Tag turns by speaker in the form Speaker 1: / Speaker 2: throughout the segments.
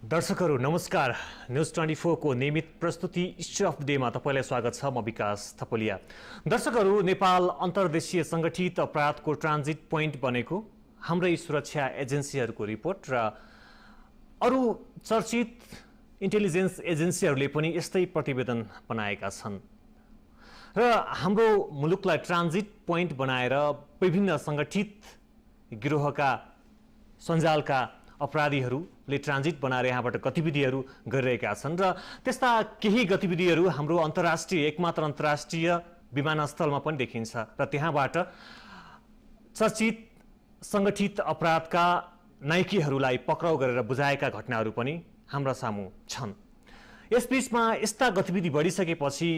Speaker 1: दर्शकहरू नमस्कार। न्युज 24 को नियमित प्रस्तुति स्टोरी अफ द डेमा तपाईलाई स्वागत छ। म विकास थपलिया। दर्शकहरू, नेपाल अन्तर्देशीय संगठित अपराधको ट्रान्जिट पोइन्ट बनेको हाम्रै सुरक्षा एजेन्सीहरूको रिपोर्ट र अरू चर्चित इन्टेलिजेन्स एजेन्सीहरूले पनि यस्तै प्रतिवेदन बनाएका छन् र हाम्रो मुलुकलाई ट्रान्जिट पोइन्ट बनाएर विभिन्न संगठित गिरोहका सञ्जालका अपराधीहरूले ट्रान्जिट बनाएर यहाँबाट गतिविधिहरू गरिरहेका छन् र त्यस्ता केही गतिविधिहरू हाम्रो एकमात्र अन्तर्राष्ट्रिय विमानस्थलमा पनि देखिन्छ र त्यहाँबाट चर्चित संगठित अपराधका नायकीहरूलाई पक्राउ गरेर बुझाएका घटनाहरू पनि हाम्रा सामु छन्। यसबीचमा यस्ता गतिविधि बढिसकेपछि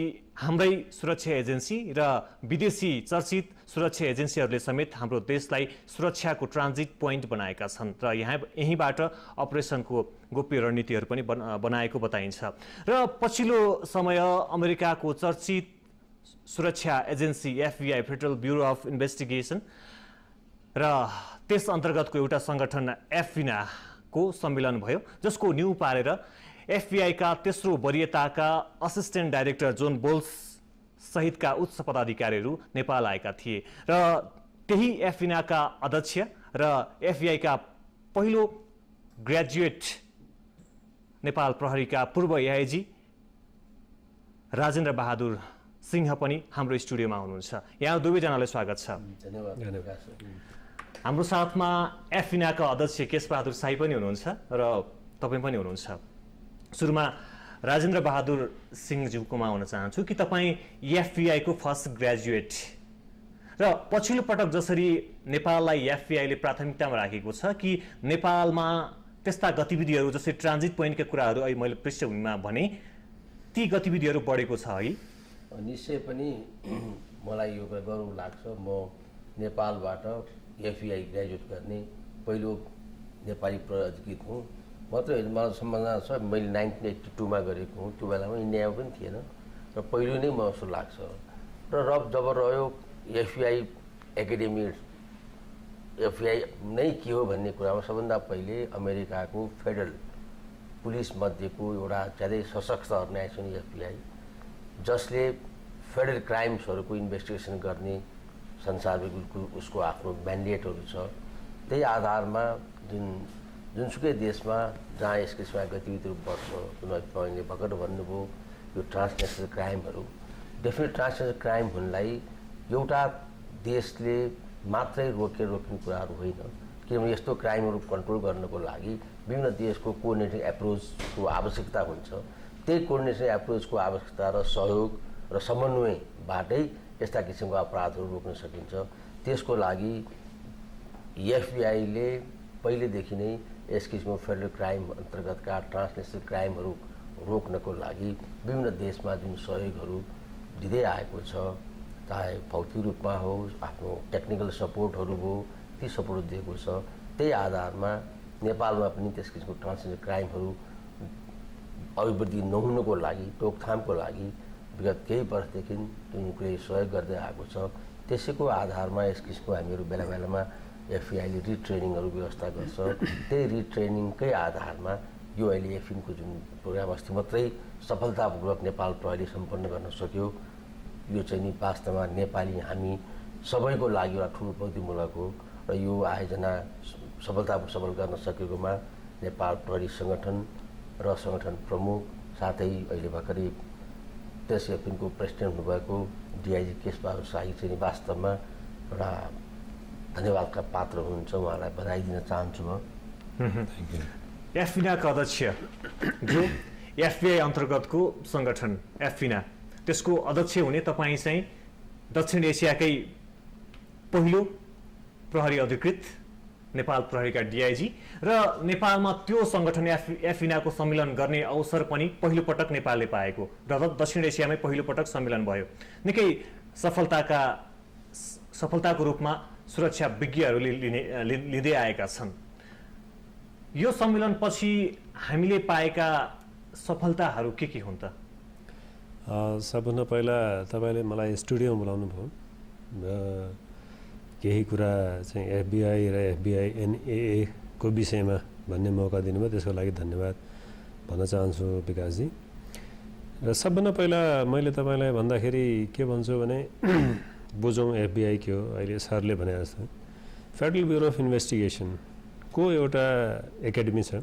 Speaker 1: हाम्रै सुरक्षा एजेन्सी र विदेशी चर्चित सुरक्षा एजेन्सीहरूले समेत हाम्रो देशलाई सुरक्षाको ट्रान्जिट पोइन्ट बनाएका छन् र यहीँबाट अपरेसनको गोप्य रणनीतिहरू पनि बनाएको बताइन्छ। र पछिल्लो समय अमेरिकाको चर्चित सुरक्षा agency FBI federal bureau of investigation र त्यस अन्तर्गतको एउटा सङ्गठन FINA को सम्मेलन भयो, जसको न्यू पारेर FBI का तेस्रो वरियताका असिस्टेन्ट डाइरेक्टर जोन बोल्स सहितका उच्च पदाधिकारीहरू नेपाल आएका थिए र त्यही FINA का अध्यक्ष र FBI का पहिलो ग्रेजुएट नेपाल प्रहरीका पूर्व AIG राजेन्द्र बहादुर सिंह पनि हाम्रो स्टुडियोमा हुनुहुन्छ। यहाँ दुवैजनालाई स्वागत छ। धन्यवाद। हाम्रो साथमा FINA का अध्यक्ष केश बहादुर साई पनि हुनुहुन्छ र तपाईँ पनि हुनुहुन्छ। सुरुमा राजेन्द्र बहादुर सिंहज्यूकोमा हुन चाहन्छु कि तपाईँ FBI को फर्स्ट ग्रेजुएट र पछिल्लो पटक जसरी नेपाललाई FBI ले प्राथमिकतामा राखेको छ कि नेपालमा त्यस्ता गतिविधिहरू जस्तै ट्रान्जिट पोइन्टका कुराहरू अहिले मैले पृष्ठभूमिमा भने ती गतिविधिहरू बढेको छ है?
Speaker 2: निश्चय पनि मलाई यो गर्व लाग्छ। म नेपालबाट FBI ग्रेजुएट गर्ने पहिलो नेपाली प्रहरीकृत हुँ। मात्रै होइन, मलाई सम्झना छ मैले 1982 मा गरेको हुँ। त्यो बेलामा इन्डियामा पनि थिएन र पहिलो नै म जस्तो लाग्छ। र जब रह्यो FBI एकाडेमी, FBI नै के हो भन्ने कुरामा सबभन्दा पहिले अमेरिकाको फेडरल पुलिस मध्येको एउटा ज्यादै सशक्त अर्गनाइजेसन FBI, जसले फेडरल क्राइम्सहरूको इन्भेस्टिगेसन गर्ने संसारको उसको आफ्नो म्यान्डेटहरू छ। त्यही आधारमा जुनसुकै देशमा जहाँ यस किसिमका गतिविधिहरू बढ्छ, तपाईँले भर्खर भन्नुभयो यो ट्रान्सनेसनल क्राइमहरू, डेफिनेट ट्रान्सनेसनल क्राइम हुनलाई एउटा देशले मात्रै रोक्ने कुराहरू होइन, किनभने यस्तो क्राइमहरू कन्ट्रोल गर्नको लागि विभिन्न देशको कोअर्डिनेटिङ एप्रोचको आवश्यकता हुन्छ। त्यही कोअर्डिनेसन एप्रोचको आवश्यकता र सहयोग र समन्वयबाटै यस्ता किसिमका अपराधहरू रोक्न सकिन्छ। त्यसको लागि FBI ले पहिलेदेखि नै यस किसिमको फेडरल क्राइम अन्तर्गतका ट्रान्सनेसनल क्राइमहरू रोक्नको लागि विभिन्न देशमा जुन सहयोगहरू दिँदै आएको छ, चाहे भौतिक रूपमा होस्, आफ्नो टेक्निकल सपोर्टहरू हो, ती सपोर्ट दिएको छ। त्यही आधारमा नेपालमा पनि त्यस किसिमको ट्रान्सनेसनल क्राइमहरू अभिवृद्धि नहुनुको लागि, रोकथामको लागि विगत केही वर्षदेखि जुन कुनै सहयोग गर्दै आएको छ, त्यसैको आधारमा यस किसिमको हामीहरू बेला बेलामा FBI ले रिट्रेनिङहरू व्यवस्था गर्छ। त्यही रिट्रेनिङकै आधारमा यो अहिले FIN को जुन प्रोग्राम अस्ति मात्रै सफलतापूर्वक नेपाल प्रहरीले सम्पन्न गर्न सक्यो, यो चाहिँ नि वास्तवमा नेपाली हामी सबैको लागि एउटा ठुलो उपलब्धिमूलक हो। र यो आयोजना सफल गर्न सकेकोमा नेपाल प्रहरी सङ्गठन र सङ्गठन प्रमुख साथै अहिले भर्खरै त्यस FIN को प्रेसिडेन्ट हुनुभएको DIG केश बहादुर साई चाहिँ वास्तवमा एउटा धन्यवादका पात्र हुनुहुन्छ। उहाँलाई बधाई दिन चाहन्छु म।
Speaker 1: FINA का अध्यक्ष जो FBI अन्तर्गतको सङ्गठन FINA, त्यसको अध्यक्ष हुने तपाईँ चाहिँ दक्षिण एसियाकै पहिलो प्रहरी अधिकृत नेपाल प्रहरीका DIG र नेपालमा त्यो सङ्गठन FINA को सम्मेलन गर्ने अवसर पनि पहिलो पटक नेपालले पाएको र दक्षिण एसियामै पहिलो पटक सम्मेलन भयो। निकै सफलताको रूपमा सुरक्षा विज्ञहरूले लिँदै आएका छन्। यो सम्मेलन पछि हामीले पाएका सफलताहरू के हुन् त?
Speaker 3: सबभन्दा पहिला तपाईँले मलाई स्टुडियोमा बोलाउनु भयो, केही कुरा चाहिँ FBI र FBI NAA को विषयमा भन्ने मौका दिनुभयो, त्यसको लागि धन्यवाद। भन्न चाहन्छु विकासजी। र सबभन्दा पहिला मैले तपाईँलाई भन्दाखेरि के भन्छु भने बुझौँ FBI के हो। अहिले सरले भने जस्तो फेडरल ब्युरो अफ इन्भेस्टिगेसनको एउटा एकाडेमी छ।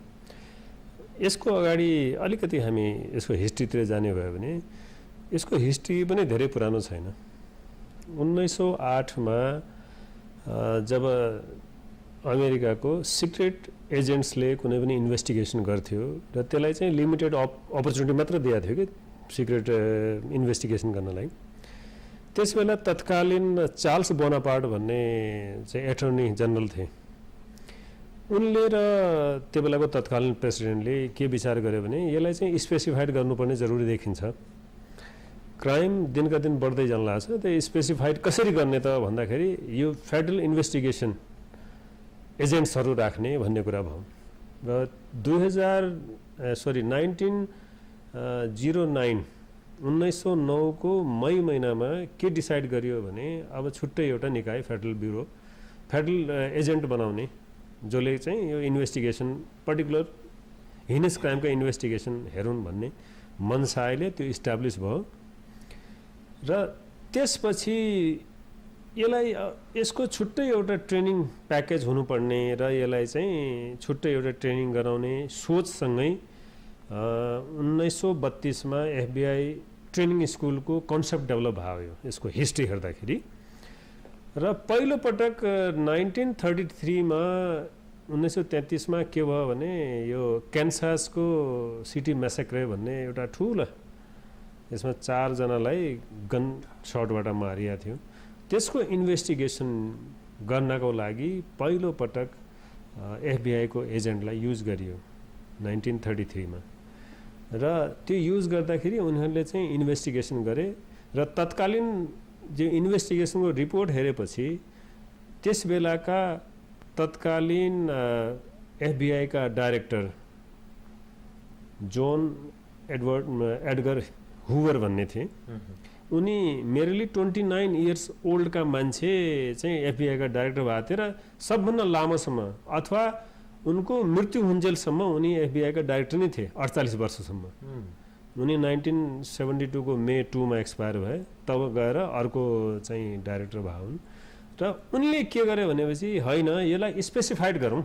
Speaker 3: यसको अगाडि अलिकति हामी यसको हिस्ट्रीतिर जाने भयो भने यसको हिस्ट्री पनि धेरै पुरानो छैन। 1908 मा जब अमेरिकाको सिक्रेट एजेन्ट्सले कुनै पनि इन्भेस्टिगेसन गर्थ्यो र त्यसलाई चाहिँ लिमिटेड अपर्च्युनिटी मात्र दिएको थियो कि सिक्रेट इन्भेस्टिगेसन गर्नलाई। त्यसबेला तत्कालीन चार्ल्स बोनापार्ट भन्ने चाहिँ एटर्नी जनरल थिए। उनले र त्यो बेलाको तत्कालीन प्रेसिडेन्टले के विचार गर्यो भने यसलाई चाहिँ स्पेसिफाइड गर्नुपर्ने जरुरी देखिन्छ। क्राइम दिनका दिन बढ्दै जान लाग्छ, त्यो स्पेसिफाइड कसरी गर्ने त भन्दाखेरि यो फेडरल इन्भेस्टिगेसन एजेन्ट्सहरू राख्ने भन्ने कुरा भयो। र 1909 को मई महिनामा के डिसाइड गरियो भने अब छुट्टै एउटा निकाय फेडरल एजेन्ट बनाउने जसले चाहिँ यो इन्भेस्टिगेसन पर्टिकुलर हिनेस क्राइमको इन्भेस्टिगेसन हेरुन् भन्ने मनसायले त्यो इस्टाब्लिस भयो। र त्यसपछि यसको छुट्टै एउटा ट्रेनिङ प्याकेज हुनुपर्ने र यसलाई चाहिँ छुट्टै एउटा ट्रेनिङ गराउने सोचसँगै 1932 मा FBI ट्रेनिङ स्कुलको कन्सेप्ट डेभलप भयो यसको हिस्ट्री हेर्दाखेरि। र पहिलो पटक 1933 मा 1933 मा के भयो भने यो क्यान्सासको सिटी म्यासेक्रे भन्ने एउटा ठुलो यसमा 4 जनालाई गन शटबाट मारिएको थियो। त्यसको इन्भेस्टिगेसन गर्नको लागि पहिलो पटक FBI को एजेन्टलाई युज गरियो 1933 मा। र त्यो युज गर्दाखेरि उनीहरूले चाहिँ इन्भेस्टिगेसन गरे र तत्कालीन जो इन्भेस्टिगेसनको रिपोर्ट हेरेपछि त्यस बेलाका तत्कालीन FBI का डाइरेक्टर जोन एडगर हुवर भन्ने थिए। उनी मेरली 29 इयर्स ओल्ड का मान्छे चाहिँ FBI का डाइरेक्टर भएको थिए र सबभन्दा लामोसम्म अथवा उनको मृत्यु हुन्जेलसम्म उनी FBI का डाइरेक्टर नै थिए 48 वर्षसम्म। उनी 1972 को मे 2 मा एक्सपायर भए, तब गएर अर्को चाहिँ डाइरेक्टर भए हुन्। र उनले के गरे भनेपछि हैन यसलाई स्पेसिफाइड गरौँ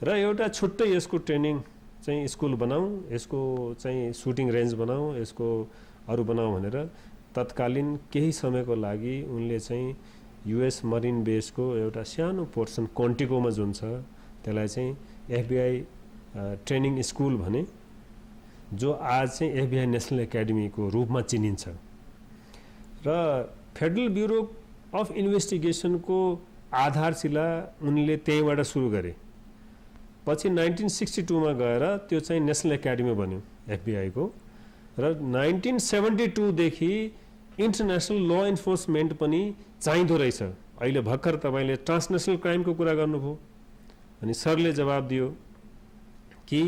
Speaker 3: र एउटा छुट्टै यसको ट्रेनिङ चाहिँ स्कुल बनाऊँ, यसको चाहिँ सुटिङ रेन्ज बनाऊँ, यसको अरु बनाऊँ भनेर तत्कालीन केही समयको लागि उनले चाहिँ US मरिन बेसको एउटा सानो पोर्सन क्वान्टिकोमा जुन छ त्यसलाई चाहिँ FBI ट्रेनिङ स्कुल भने, जो आज चाहिँ FBI नेसनल एकाडेमीको रूपमा चिनिन्छ। र फेडरल ब्युरो अफ इन्भेस्टिगेसनको आधारशिला उनले त्यहीबाट सुरु गरे। पछि 1962 मा गएर त्यो चाहिँ नेसनल एकाडेमी बन्यो FBI को। र 1972 देखि इन्टरनेसनल ल इन्फोर्समेन्ट पनि चाहिँदो रहेछ। अहिले भर्खर तपाईले ट्रान्सनेसनल क्राइमको कुरा गर्नुभयो अनि सरले जवाब दियो कि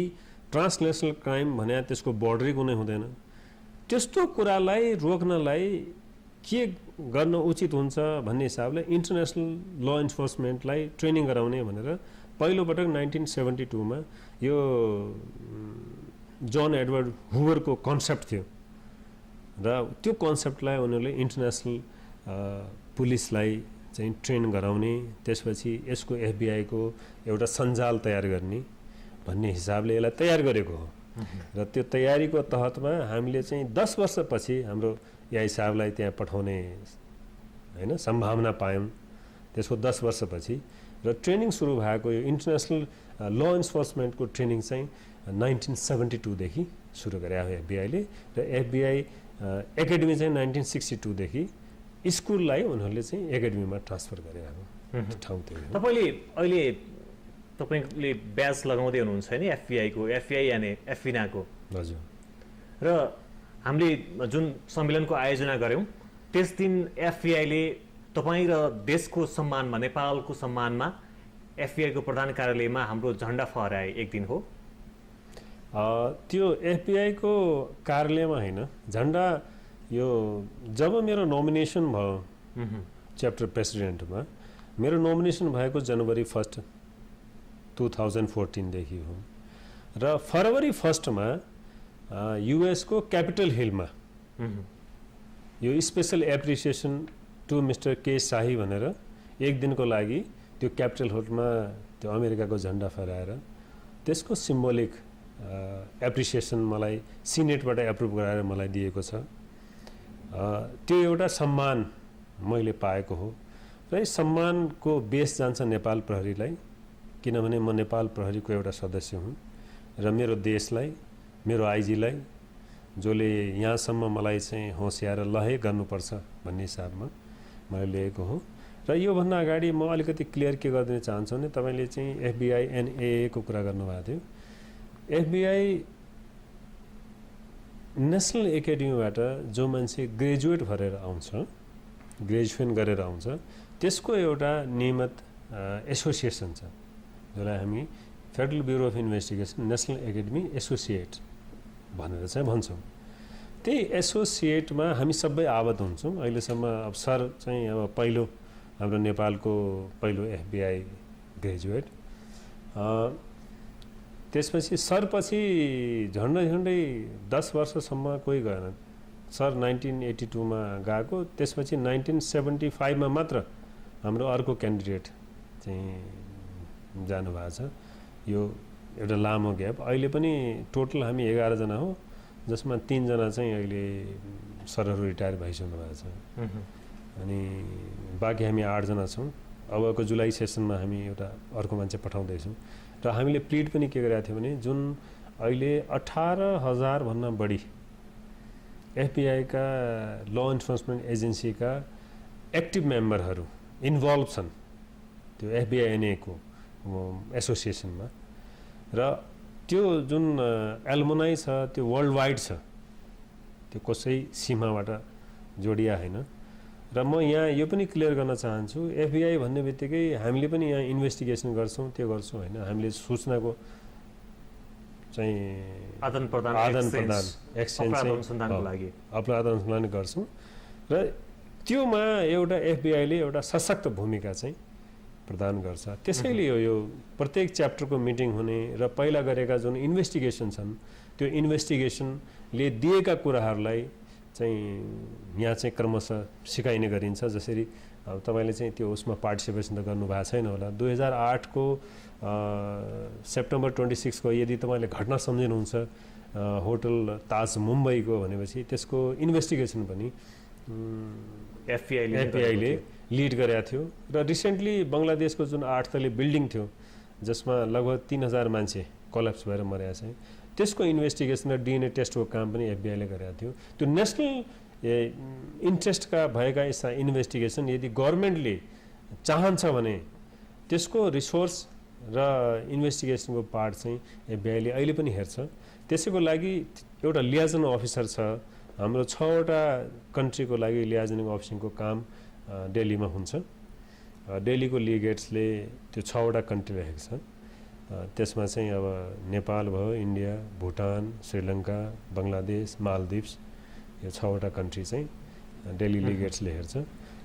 Speaker 3: ट्रान्सनेसनल क्राइम भने त्यसको बोर्डरै कुनै हुँदैन। त्यस्तो कुरालाई रोक्नलाई के गर्न उचित हुन्छ भन्ने हिसाबले इन्टरनेसनल ल इन्फोर्समेन्टलाई ट्रेनिङ गराउने भनेर पहिलो पटक 1972 मा यो जोन एडवर्ड हुवरको कन्सेप्ट थियो। र त्यो कन्सेप्टलाई उनीहरूले इन्टरनेसनल पुलिसलाई चाहिँ ट्रेन गराउने, त्यसपछि यसको FBI को एउटा सञ्जाल तयार गर्ने भन्ने हिसाबले यसलाई तयार गरेको हो। र त्यो तयारीको तहतमा हामीले चाहिँ 10 वर्षपछि हाम्रो या हिसाबलाई त्यहाँ पठाउने हैन सम्भावना पायौँ। त्यसको 10 वर्षपछि र ट्रेनिङ सुरु भएको यो इन्टरनेसनल ल इन्फोर्समेन्टको ट्रेनिङ चाहिँ 1972 देखि सुरु गरे FBI ले। र FBI एकाडेमी चाहिँ 1962 देखि स्कुललाई उनीहरूले चाहिँ एकाडेमीमा ट्रान्सफर गरे अब ठाउँ त्यही हो।
Speaker 1: तपाईले अहिले तपाईले ब्याज लगाउँदै हुनुहुन्छ नि FBI यानी FINA को।
Speaker 3: हजुर।
Speaker 1: र हामीले जुन सम्मेलनको आयोजना गर्यौं त्यस दिन FBI ले तपाई र देशको सम्मानमा, नेपालको सम्मानमा FBI को प्रधान कार्यालयमा हाम्रो झण्डा फहराए एक दिन हो।
Speaker 3: त्यो FBI को कार्यालयमा हैन, झण्डा यो जब मेरो नोमिनेसन भयो च्याप्टर प्रेसिडेन्टमा, मेरो नोमिनेसन भएको जनवरी 1 2014 देखि हो। र फरवरी 1 मा युएसको क्यापिटल हिलमा यो स्पेसल एप्रिसिएसन टु मिस्टर के शाही भनेर एक दिनको लागि त्यो क्यापिटल हिलमा त्यो अमेरिकाको झन्डा फहराएर त्यसको सिम्बोलिक एप्रिसिएसन मलाई सिनेटबाट एप्रुभ गराएर मलाई दिएको छ। त्यो एउटा सम्मान मैले पाएको हो र यस सम्मानको बेस जान्छ नेपाल प्रहरीलाई, किनभने म नेपाल प्रहरीको एउटा सदस्य हुँ र मेरो देशलाई, मेरो आइजीलाई जसले यहाँसम्म मलाई चाहिँ होसियाएर लहे गर्नुपर्छ भन्ने हिसाबमा मैले लिएको हो। र योभन्दा अगाडि म अलिकति क्लियर के गरिदिन चाहन्छु भने तपाईँले चाहिँ FBI NAA को कुरा गर्नुभएको थियो। FBI नेसनल एकाडेमीबाट जो मान्छे ग्रेजुएट भएर आउँछ, ग्रेजुएसन गरेर आउँछ, त्यसको एउटा नियमित एसोसिएसन छ जसलाई हामी federal bureau of investigation national academy associate भनेर चाहिँ भन्छौँ। त्यही एसोसिएटमा हामी सबै आबद्ध हुन्छौँ। अहिलेसम्म अब सर चाहिँ अब पहिलो हाम्रो नेपालको पहिलो FBI ग्रेजुएट, त्यसपछि सरपछि झन्डै 10 वर्षसम्म कोही गएन। सर 1982 मा गएको, त्यसपछि 1975 मा मात्र हाम्रो अर्को क्यान्डिडेट चाहिँ जानुभएको छ। यो एउटा लामो ग्याप। अहिले पनि टोटल हामी 11 जना हो, जसमा 3 जना चाहिँ अहिले सरहरू रिटायर भइसक्नु भएको छ अनि बाँकी हामी 8 जना छौँ। अबको जुलाई सेसनमा हामी एउटा अर्को मान्छे पठाउँदैछौँ र हामीले प्लिड पनि के गरेका थियौँ भने जुन अहिले 18,000 भन्दा बढी FBI का ल इन्फोर्समेन्ट एजेन्सीका एक्टिभ मेम्बरहरू इन्भल्भ छन् त्यो FBI NAA को एसोसिएसनमा, र त्यो जुन एल्मुनाई छ त्यो वर्ल्ड वाइड छ, त्यो कसै सीमाबाट जोडिया होइन। र म यहाँ यो पनि क्लियर गर्न चाहन्छु, FBI भन्ने बित्तिकै हामीले पनि यहाँ इन्भेस्टिगेसन गर्छौँ, त्यो गर्छौँ होइन। हामीले सूचनाको चाहिँ आदान प्रदान एक्सचेन्ज अनुसन्धान गर्छौँ र त्योमा एउटा FBI ले एउटा सशक्त भूमिका चाहिँ प्रदान गर्छ। त्यसैले यो प्रत्येक च्याप्टरको मिटिङ हुने र पहिला गरेका जुन इन्भेस्टिगेसन छन् त्यो इन्भेस्टिगेसनले दिएका कुराहरूलाई चाहिँ यहाँ चाहिँ क्रमशः सिकाइने गरिन्छ। जसरी अब तपाईँले चाहिँ त्यो उसमा पार्टिसिपेसन त गर्नुभएको छैन होला। 2008 को सेप्टेम्बर 26 को यदि तपाईँले घटना सम्झिनुहुन्छ होटल ताज मुम्बईको भनेपछि त्यसको इन्भेस्टिगेसन पनि FBI ले लिड गरेका थियो। र रिसेन्टली बङ्गलादेशको जुन 8 तले बिल्डिङ थियो जसमा लगभग 3000 मान्छे कोल्याप्स भएर मरेका छन्, त्यसको इन्भेस्टिगेसन र DNA टेस्टको काम पनि FBI ले गरेका थियो। त्यो नेसनल इन्ट्रेस्टका भएका यस्ता इन्भेस्टिगेसन यदि गभर्मेन्टले चाहन्छ भने त्यसको रिसोर्स र इन्भेस्टिगेसनको पार्ट चाहिँ FBI ले अहिले पनि हेर्छ। त्यसैको लागि एउटा लियाजन अफिसर छ हाम्रो। 6वटा कन्ट्रीको लागि लियाजनिङ अफिसिङको काम दिल्लीमा हुन्छ। दिल्लीको लिगेट्सले त्यो 6वटा कन्ट्री राखेको छ। त्यसमा चाहिँ अब नेपाल भयो, इन्डिया, भुटान, श्रीलङ्का, बङ्गलादेश, मालदिप्स, यो 6वटा कन्ट्री चाहिँ दिल्ली लिगेट्सले हेर्छ।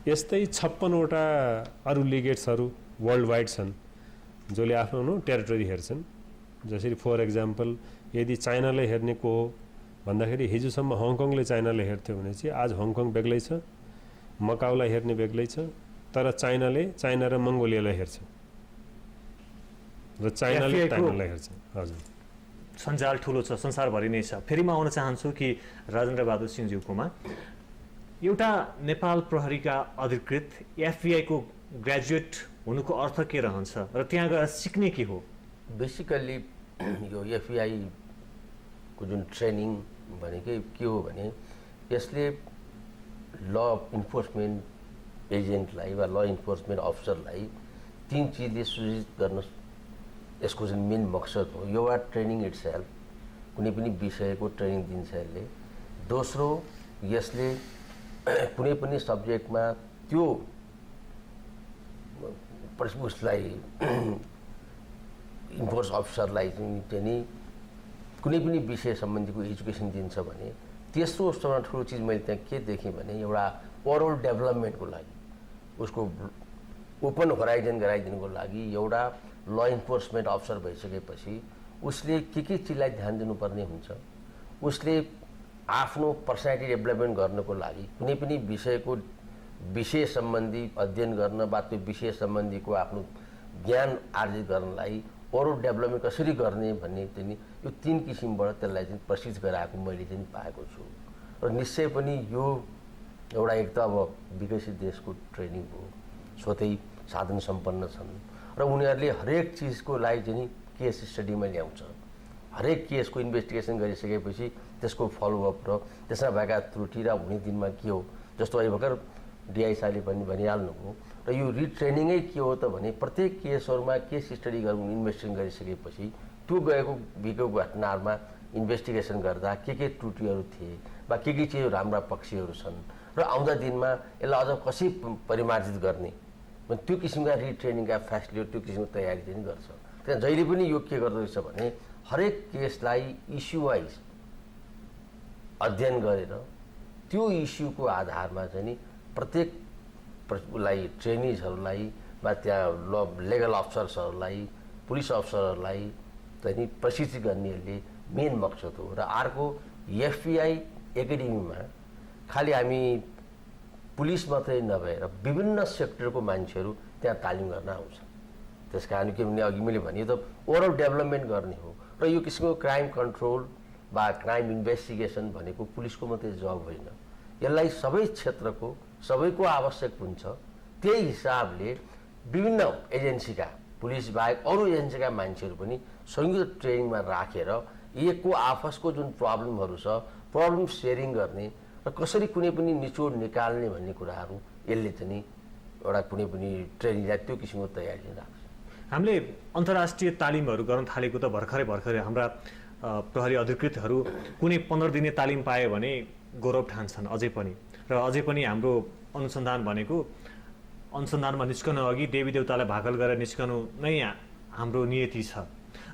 Speaker 3: यस्तै 56वटा अरू लिगेट्सहरू वर्ल्ड वाइड छन् जसले आफ्नो टेरिटोरी हेर्छन्। जसरी फर एक्जाम्पल यदि चाइनाले हेर्ने को हो भन्दाखेरि हिजोसम्म हङकङले चाइनाले हेर्थ्यो भने चाहिँ आज हङकङ बेग्लै छ, मकाउलाई हेर्ने बेग्लै छ, तर चाइना र मङ्गोलियालाई हेर्छ र चाइनाले ताइवानलाई हेर्छ। हजुर,
Speaker 1: सञ्जाल ठुलो छ, संसारभरि नै छ। फेरि म आउन चाहन्छु कि राजेन्द्र बहादुर सिंहज्यूकोमा एउटा नेपाल प्रहरीका अधिकृत FBI को ग्रेजुएट हुनुको अर्थ के रहन्छ र त्यहाँ गएर सिक्ने के हो?
Speaker 2: बेसिकल्ली यो FBI को जुन ट्रेनिङ भनेकै के हो भने यसले ल इन्फोर्समेन्ट एजेन्टलाई वा ल इन्फोर्समेन्ट अफिसरलाई 3 चिजले सूचित गर्न यसको जुन मेन मकसद हो। एउटा ट्रेनिङ इटसेल्फ, कुनै पनि विषयको ट्रेनिङ दिन्छ यसले। दोस्रो, यसले कुनै पनि सब्जेक्टमा त्यो उसलाई इन्फोर्स अफिसरलाई चाहिँ कुनै पनि विषय सम्बन्धीको एजुकेसन दिन्छ भने तेस्रो सबभन्दा ठुलो चिज मैले त्यहाँ के देखेँ भने एउटा ओभरअल डेभलपमेन्टको लागि, उसको ओपन होराइजन गराइदिनुको लागि एउटा ल इन्फोर्समेन्ट अफिसर भइसकेपछि उसले के चिजलाई ध्यान दिनुपर्ने हुन्छ, उसले आफ्नो पर्सनालिटी डेभलपमेन्ट गर्नको लागि कुनै पनि विषय सम्बन्धी अध्ययन गर्न वा त्यो विषय सम्बन्धीको आफ्नो ज्ञान आर्जित गर्नलाई अरू डेभलपमेन्ट कसरी गर्ने भन्ने चाहिँ यो 3 किसिमबाट त्यसलाई चाहिँ प्रशिक्षित गराएको मैले चाहिँ पाएको छु। र निश्चय पनि यो एउटा एक त अब विकसित देशको ट्रेनिङ हो, स्वतै साधन सम्पन्न छन् र उनीहरूले हरेक चिजको लागि चाहिँ केस स्टडीमा ल्याउँछ। हरेक केसको इन्भेस्टिगेसन गरिसकेपछि त्यसको फलोअप र त्यसमा भएका त्रुटि र हुने दिनमा के हो, जस्तो अहिले भर्खर डिआई साहबले पनि भनिहाल्नुभयो। र यो रिट्रेनिङै के हो त भने प्रत्येक केसहरूमा केस स्टडी गर्नु इन्भेस्टिगेसन गरिसकेपछि त्यो बितेको घटनाहरूमा इन्भेस्टिगेसन गर्दा के त्रुटिहरू थिए वा के चिज राम्रा पक्षहरू छन् र आउँदा दिनमा यसलाई अझ कसरी परिमार्जित गर्ने त्यो किसिमका रिट्रेनिङका फ्यासिलिटी त्यो किसिमको तयारी चाहिँ गर्छ। त्यहाँ जहिले पनि यो के गर्दो रहेछ भने हरेक केसलाई इस्यु वाइज अध्ययन गरेर त्यो इस्युको आधारमा चाहिँ नि प्रत्येक उसलाई ट्रेनिजहरूलाई वा त्यहाँ लिगल अफसर्सहरूलाई पुलिस अफसरहरूलाई चाहिँ नि प्रशिक्षित गर्नेहरूले मेन मकसद हो। र अर्को एफबिआई एकाडेमीमा खालि हामी पुलिस मात्रै नभएर विभिन्न सेक्टरको मान्छेहरू त्यहाँ तालिम गर्न आउँछ। त्यस कारण के भने अघि मैले भने त ओभरअल डेभलपमेन्ट गर्ने हो र यो किसिमको क्राइम कन्ट्रोल वा क्राइम इन्भेस्टिगेसन भनेको पुलिसको मात्रै जब होइन, यसलाई सबै क्षेत्रको सबैको आवश्यक हुन्छ। त्यही हिसाबले विभिन्न एजेन्सीका पुलिस बाहेक अरू एजेन्सीका मान्छेहरू पनि संयुक्त ट्रेनिङमा राखेर एकको आपसको जुन प्रब्लमहरू छ प्रब्लम सेयरिङ गर्ने र कसरी कुनै पनि निचोड निकाल्ने भन्ने कुराहरू यसले चाहिँ एउटा कुनै पनि ट्रेनिङलाई त्यो किसिमको तयारी राख्छ।
Speaker 1: हामीले अन्तर्राष्ट्रिय तालिमहरू गर्न थालेको त भर्खरै हाम्रा प्रहरी अधिकृतहरू कुनै 15 दिने तालिम पाए भने गौरव ठान्छन् अझै पनि। र अझै पनि हाम्रो अनुसन्धान भनेको अनुसन्धानमा निस्कनु अघि देवी देवतालाई भाकल गरेर निस्कनु नै हाम्रो नियति छ।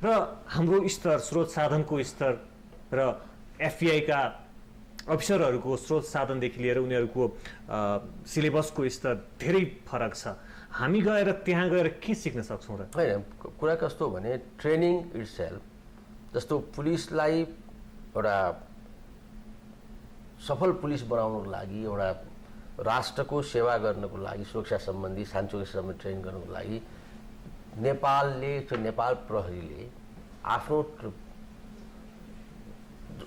Speaker 1: र हाम्रो स्तर, स्रोत साधनको स्तर र एफबिआईका अफिसरहरूको स्रोत साधनदेखि लिएर उनीहरूको सिलेबसको स्तर धेरै फरक छ। हामी गएर त्यहाँ गएर के सिक्न सक्छौँ र?
Speaker 2: होइन, कुरा कस्तो भने ट्रेनिङ इट्सेल्फ जस्तो पुलिसलाई एउटा सफल पुलिस बनाउनको लागि, एउटा राष्ट्रको सेवा गर्नको लागि, सुरक्षा सम्बन्धी शान्ति सम्बन्धी ट्रेनिङ गर्नको लागि नेपाल प्रहरीले आफ्नो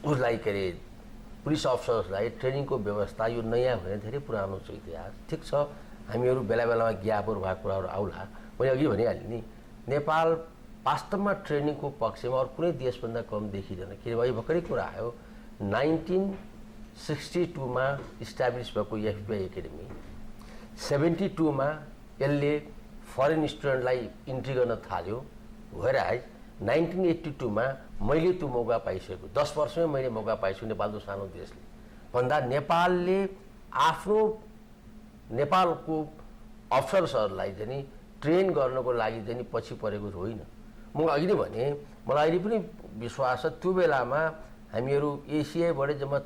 Speaker 2: उसलाई के अरे पुलिस अफसर्सलाई ट्रेनिङको व्यवस्था यो नयाँ होइन, धेरै पुरानो छ इतिहास। ठिक छ, हामीहरू बेला बेलामा ज्ञापहरू भएको कुराहरू आउला। मैले अघि भनिहालेँ नि, नेपाल वास्तवमा ट्रेनिङको पक्षमा अरू कुनै देशभन्दा कम देखिँदैन। किनभने भर्खरै कुरा आयो 1962 मा इस्टाब्लिस भएको एफबिआई एकाडेमी 72 मा यसले फरेन स्टुडेन्टलाई इन्ट्री गर्न थाल्यो। भएर 1982 मा मैले त्यो मौका पाइसकेको, 10 वर्षमै मैले मौका पाइसकेको। नेपाल त सानो देशले भन्दा नेपालले आफ्नो नेपालको अफसर्सहरूलाई चाहिँ ट्रेन गर्नको लागि चाहिँ पछि परेको होइन। म अघि नै भने मलाई अहिले पनि विश्वास छ त्यो बेलामा हामीहरू एसियाबाट जम्मा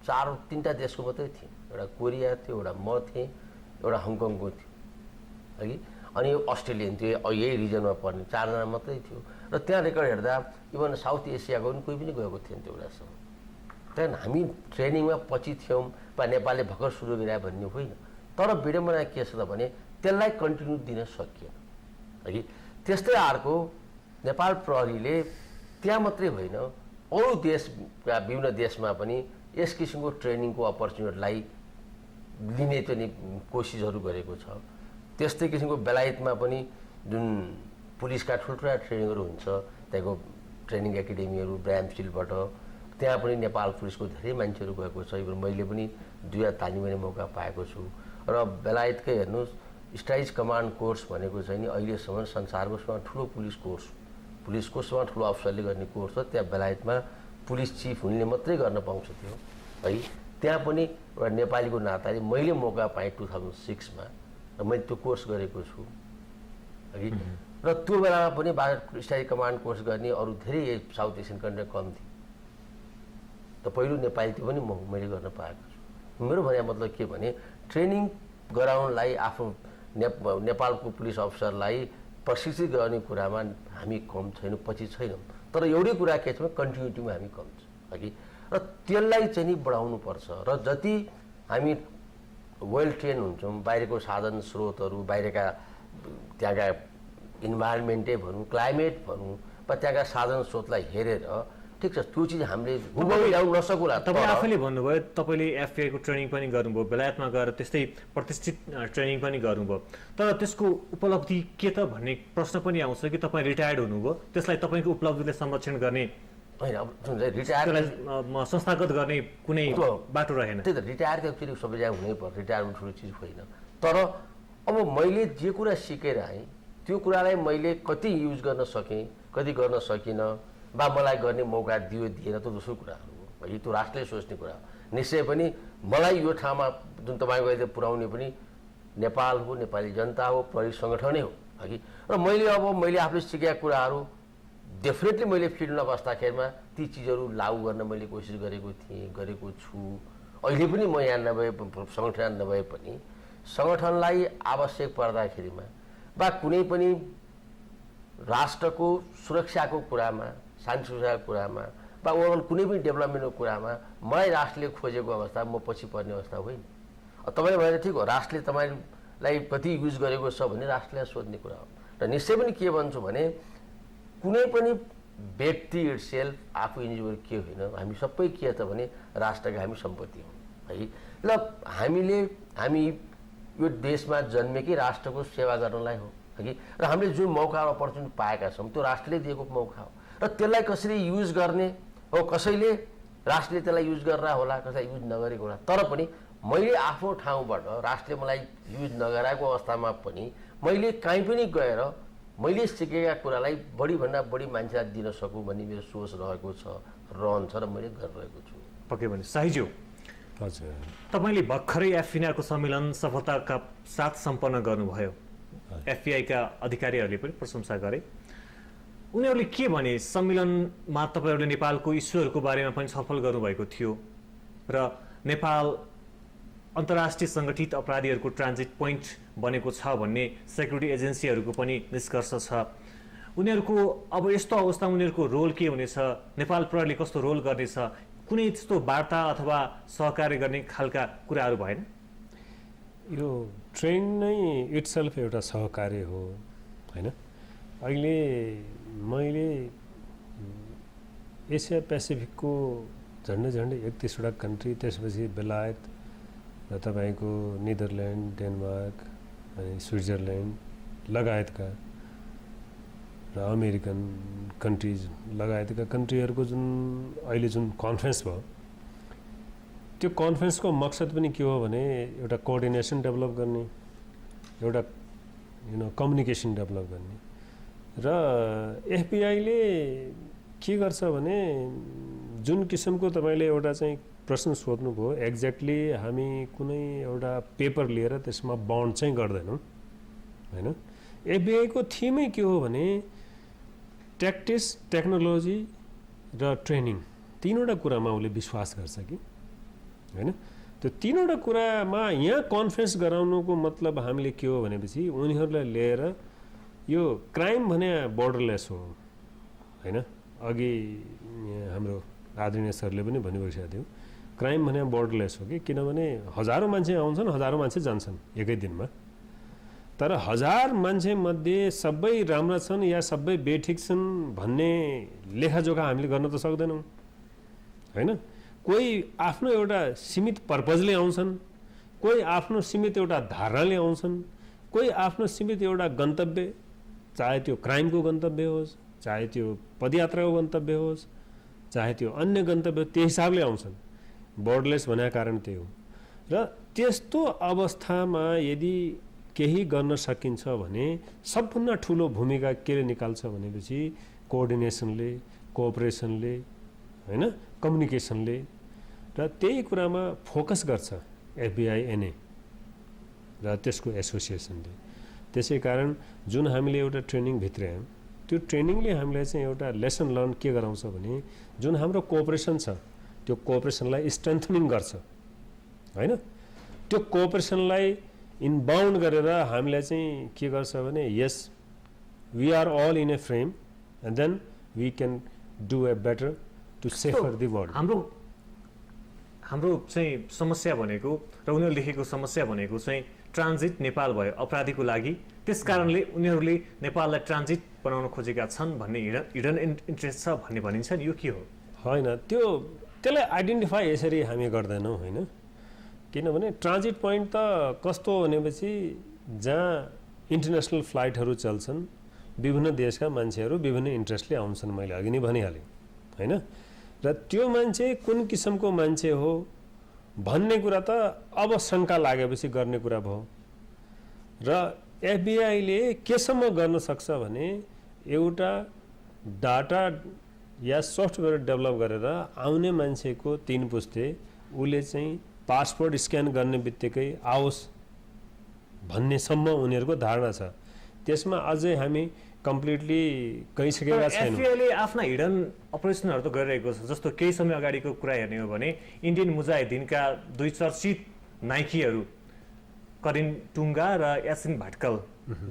Speaker 2: 3टा देशको मात्रै थियौँ। एउटा कोरिया थियो, एउटा म थिएँ, एउटा हङकङको थियो हगि, अनि यो अस्ट्रेलियन थियो, यही रिजनमा पर्ने 4 जना मात्रै थियो। र त्यहाँ रेकर्ड हेर्दा इभन साउथ एसियाको पनि कोही पनि गएको थिएन त्यो बेलासम्म। त्यहाँदेखि हामी ट्रेनिङमा पछि थियौँ वा नेपालले भर्खर सुरु गरे भन्ने होइन। तर विडम्बना के छ त भने त्यसलाई कन्टिन्यू दिन सकिएन हगि। त्यस्तै अर्को नेपाल प्रहरीले त्यहाँ मात्रै होइन, अरू देशका विभिन्न देशमा पनि यस किसिमको ट्रेनिङको अपर्च्युनिटीलाई लिने चाहिँ कोसिसहरू गरेको छ। त्यस्तै किसिमको बेलायतमा पनि जुन पुलिसका ठुल्ठुला ट्रेनिङहरू हुन्छ, त्यहाँको ट्रेनिङ एकाडेमीहरू ब्राम्सटिलबाट, त्यहाँ पनि नेपाल पुलिसको धेरै मान्छेहरू गएको छ। इभन मैले पनि 2 तालिम गर्ने मौका पाएको छु। र बेलायतकै हेर्नुहोस्, स्ट्राइक कमान्ड कोर्स भनेको चाहिँ नि अहिलेसम्म संसारको सबभन्दा ठुलो पुलिसको सबभन्दा ठुलो अफसरले गर्ने कोर्स हो। त्यहाँ बेलायतमा पुलिस चिफ हुनेले मात्रै गर्न पाउँछ त्यो है। त्यहाँ पनि एउटा नेपालीको नाताले मैले मौका पाएँ 2006 मा र मैले त्यो कोर्स गरेको छु है। र त्यो बेलामा पनि स्ट्राइक कमान्ड कोर्स गर्ने अरू धेरै साउथ एसियन कन्ट्री कम थिए। त पहिलो नेपाली त्यो पनि मैले गर्न पाएको छु। मेरो भने मतलब के भने ट्रेनिङ गराउनलाई आफ्नो नेपालको पुलिस अफसरलाई प्रशिक्षित गर्ने कुरामा हामी कम छैनौँ, पछि छैनौँ। तर तर एउटै कुरा के छ भने कन्टिन्युटीमा हामी कम छ अघि र त्यसलाई चाहिँ नि बढाउनुपर्छ र जति हामी वेल ट्रेन हुन्छौँ बाहिरको साधन स्रोतहरू बाहिरका त्यहाँका इन्भाइरोमेन्टै भनौँ क्लाइमेट भनौँ वा त्यहाँका साधन स्रोतलाई हेरेर ठिक छ त्यो चिज हामीले हुँदै ल्याउन नसकुला।
Speaker 1: तपाईँ आफैले भन्नुभयो तपाईँले एफबिआईको ट्रेनिङ पनि गर्नुभयो बेलायतमा गएर त्यस्तै प्रतिष्ठित ट्रेनिङ पनि गर्नुभयो तर त्यसको उपलब्धि के त भन्ने प्रश्न पनि आउँछ कि तपाईँ रिटायर्ड हुनुभयो त्यसलाई तपाईँको उपलब्धिले संरक्षण गर्ने
Speaker 2: होइन अब रिटायर
Speaker 1: संस्थागत गर्ने कुनै बाटो रहेन।
Speaker 2: त्यही त रिटायर त एक्चुअली सबैजना हुनैपर्छ रिटायरमेन्ट ठुलो चिज होइन तर अब मैले जे कुरा सिकेर आएँ त्यो कुरालाई मैले कति युज गर्न सकेँ कति गर्न सकिनँ वा मलाई गर्ने मौका दियो दिएन त दोस्रो कुराहरू हो है त्यो राष्ट्रले सोच्ने कुरा हो। निश्चय पनि मलाई यो ठाउँमा जुन तपाईँको अहिले पुर्याउने पनि नेपाल हो नेपाली जनता हो प्रहरी सङ्गठनै हो है र मैले आफूले सिकेका कुराहरू डेफिनेटली मैले फिल्डमा बस्दाखेरिमा ती चिजहरू लागू गर्न मैले कोसिस गरेको छु। अहिले पनि म यहाँ नभए सङ्गठन नभए पनि सङ्गठनलाई आवश्यक पर्दाखेरिमा वा कुनै पनि राष्ट्रको सुरक्षाको कुरामा शान्ति सुरक्षाको कुरामा वा ओभरअल कुनै पनि डेभलपमेन्टको कुरामा मलाई राष्ट्रले खोजेको अवस्था म पछि पर्ने अवस्था होइन। तपाईँले भनेर ठिक हो राष्ट्रले तपाईँलाई कति युज गरेको छ भने राष्ट्रलाई सोध्ने कुरा हो र निश्चय पनि के भन्छु भने कुनै पनि व्यक्ति इटसेल्फ आफू इन्डिभिजुअल के होइन हामी सबै के छ भने राष्ट्रका हामी सम्पत्ति हौँ है ल हामी यो देशमा जन्मेकै राष्ट्रको सेवा गर्नलाई हो है र हामीले जुन मौका अपर्च्युनिटी पाएका छौँ त्यो राष्ट्रले दिएको मौका हो र त्यसलाई कसरी युज गर्ने हो कसैले राष्ट्रले त्यसलाई युज गरेर होला कसैलाई युज नगरेको होला तर पनि मैले आफ्नो ठाउँबाट राष्ट्रले मलाई युज नगराएको अवस्थामा पनि मैले कहीँ पनि गएर मैले सिकेका कुरालाई बढीभन्दा बढी मान्छेलाई दिन सकूँ भन्ने मेरो सोच रहेको छ रहन्छ र मैले गरिरहेको छु।
Speaker 1: पक्कै पनि साहिज्यू
Speaker 3: हजुर
Speaker 1: तपाईँले भर्खरै एफबिआईको सम्मेलन सफलताका साथ सम्पन्न गर्नुभयो एफबिआईका अधिकारीहरूले पनि प्रशंसा गरे उनीहरूले के भने सम्मेलनमा तपाईँहरूले नेपालको इस्युहरूको बारेमा पनि छलफल गर्नुभएको थियो र नेपाल अन्तर्राष्ट्रिय सङ्गठित अपराधीहरूको ट्रान्जिट पोइन्ट बनेको छ भन्ने सेक्युरिटी एजेन्सीहरूको पनि निष्कर्ष छ। उनीहरूको अब यस्तो अवस्थामा उनीहरूको रोल के हुनेछ नेपाल प्रहरीले कस्तो रोल गर्नेछ कुनै त्यस्तो वार्ता अथवा सहकार्य गर्ने खालका कुराहरू भएन?
Speaker 3: यो ट्रेन नै इटसेल्फ एउटा सहकार्य हो होइन। अहिले मैले एसिया पेसिफिकको झन्डै 31वटा कन्ट्री त्यसपछि बेलायत र तपाईँको नेदरल्यान्ड डेनमार्क अनि स्विट्जरल्यान्ड लगायतका र अमेरिकन कन्ट्रिज लगायतका कन्ट्रीहरूको जुन अहिले जुन कन्फरेन्स भयो त्यो कन्फरेन्सको मकसद पनि के हो भने एउटा कोअर्डिनेसन डेभलप गर्ने एउटा कम्युनिकेसन डेभलप गर्ने र एफबिआईले के गर्छ भने जुन किसिमको तपाईँले एउटा चाहिँ प्रश्न सोध्नुभयो एक्ज्याक्टली हामी कुनै एउटा पेपर लिएर त्यसमा बाउन्ड चाहिँ गर्दैनौँ होइन। एफबिआईको थिमै के हो भने ट्याक्टिक्स टेक्नोलोजी र ट्रेनिङ तीनवटा कुरामा उसले विश्वास गर्छ कि होइन। त्यो तीनवटा कुरामा यहाँ कन्फरेन्स गराउनुको मतलब हामीले के हो भनेपछि उनीहरूलाई लिएर यो क्राइम भने बोर्डरलेस हो होइन। अघि हाम्रो आदरणीय सरले पनि भनिबसेका थियो क्राइम भने बोर्डरलेस हो कि किनभने हजारौँ मान्छे आउँछन् हजारौँ मान्छे जान्छन् एकै दिनमा तर 1000 मान्छे मध्ये सबै राम्रा छन् या सबै बेठिक छन् भन्ने लेखाजोखा हामीले गर्न त सक्दैनौँ होइन। कोही आफ्नो एउटा सीमित पर्पजले आउँछन् कोही आफ्नो सीमित एउटा धारणाले आउँछन् कोही आफ्नो सीमित एउटा गन्तव्य चाहे त्यो क्राइमको गन्तव्य होस् चाहे त्यो पदयात्राको गन्तव्य होस् चाहे त्यो अन्य गन्तव्य त्यो हिसाबले आउँछन् बोर्डरलेस भनेको कारण त्यही हो। र त्यस्तो अवस्थामा यदि केही गर्न सकिन्छ भने सबभन्दा ठुलो भूमिका केले निकाल्छ भनेपछि कोअर्डिनेसनले कोअपरेसनले होइन कम्युनिकेसनले र त्यही कुरामा फोकस गर्छ एफबिआईएनए र त्यसको एसोसिएसनले। त्यसै कारण जुन हामीले एउटा ट्रेनिङ भित्रायौँ त्यो ट्रेनिङले हामीलाई चाहिँ एउटा लेसन लर्न के गराउँछ भने जुन हाम्रो कोअपरेसन छ त्यो कोअपरेसनलाई स्ट्रेन्थनिङ गर्छ होइन। त्यो कोअपरेसनलाई इनबाउन्ड गरेर हामीलाई चाहिँ के गर्छ भने यस we are all in a frame and then we can do a better to safer the world.
Speaker 1: हाम्रो चाहिँ समस्या भनेको र उनीहरूले लेखेको समस्या भनेको चाहिँ ट्रान्जिट नेपाल भयो अपराधीको लागि, त्यस कारणले उनीहरूले नेपाललाई ट्रान्जिट बनाउन खोजेका छन् भन्ने हिडन इन्ट्रेस्ट छ भन्ने भनिन्छ नि, यो के हो?
Speaker 3: होइन, त्यसलाई आइडेन्टिफाई यसरी हामी गर्दैनौँ होइन, किनभने ट्रान्जिट पोइन्ट त कस्तो भनेपछि जहाँ इन्टरनेसनल फ्लाइटहरू चल्छन्, विभिन्न देशका मान्छेहरू विभिन्न इन्ट्रेस्टले आउँछन्, मैले अघि नै भनिहालेँ होइन, र त्यो मान्छे कुन किसिमको मान्छे हो भन्ने कुरा त अब शङ्का लागेपछि गर्ने कुरा भयो। र एफबिआईले केसम्म गर्न सक्छ भने एउटा डाटा या सफ्टवेयर डेभलप गरेर आउने मान्छेको 3 पुस्ते उसले चाहिँ पासपोर्ट स्क्यान गर्ने बित्तिकै आओस् भन्नेसम्म उनीहरूको धारणा छ। त्यसमा अझै हामी कम्प्लिटली गइसकेका छैनौँ।
Speaker 1: एफबिआईले आफ्ना हिडन अपरेसनहरू त गरिरहेको छ। जस्तो केही समय अगाडिको कुरा हेर्ने हो भने इन्डियन मुजाहिदिनका 2 चर्चित नाइकीहरू करिन टुङ्गा र यासिन भट्कल,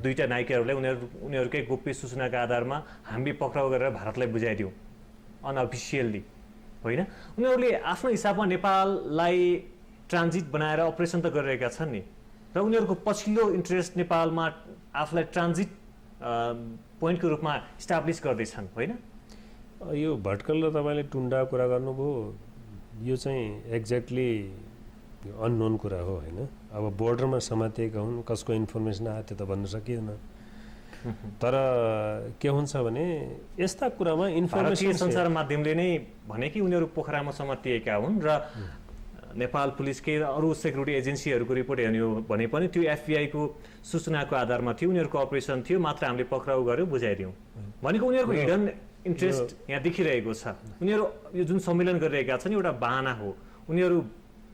Speaker 1: 2टा नाइकीहरूलाई उनीहरूकै गोप्य सूचनाका आधारमा हामीले पक्राउ गरेर भारतलाई बुझाइदियौँ अनअफिसियल्ली होइन। उनीहरूले आफ्नो हिसाबमा नेपाललाई ट्रान्जिट बनाएर अपरेसन त गरिरहेका छन् नि, र उनीहरूको पछिल्लो इन्ट्रेस्ट नेपालमा आफूलाई ट्रान्जिट पोइन्टको रूपमा इस्टाब्लिस गर्दैछन् होइन।
Speaker 3: यो भट्कल र तपाईँले टुन्डा कुरा गर्नुभयो, यो चाहिँ एक्ज्याक्टली अननोन कुरा हो होइन। अब बोर्डरमा समातिएका हुन्, कसको इन्फर्मेसन आयो त्यो त भन्न सकिएन। तर के हुन्छ भने यस्ता कुरामा इन्फर्मेसन
Speaker 1: सञ्चार माध्यमले नै भने कि उनीहरू पोखरामा समातिएका हुन् र नेपाल पुलिसकै अरू सेक्युरिटी एजेन्सीहरूको रिपोर्ट हेर्ने हो भने पनि त्यो एफबिआईको सूचनाको आधारमा थियो, उनीहरूको अपरेसन थियो, मात्र हामीले पक्राउ गऱ्यौँ बुझाइदियौँ भनेको उनीहरूको हिडन इन्ट्रेस्ट यहाँ देखिरहेको छ। उनीहरू यो जुन सम्मेलन गरिरहेका छन् एउटा बाहना हो, उनीहरू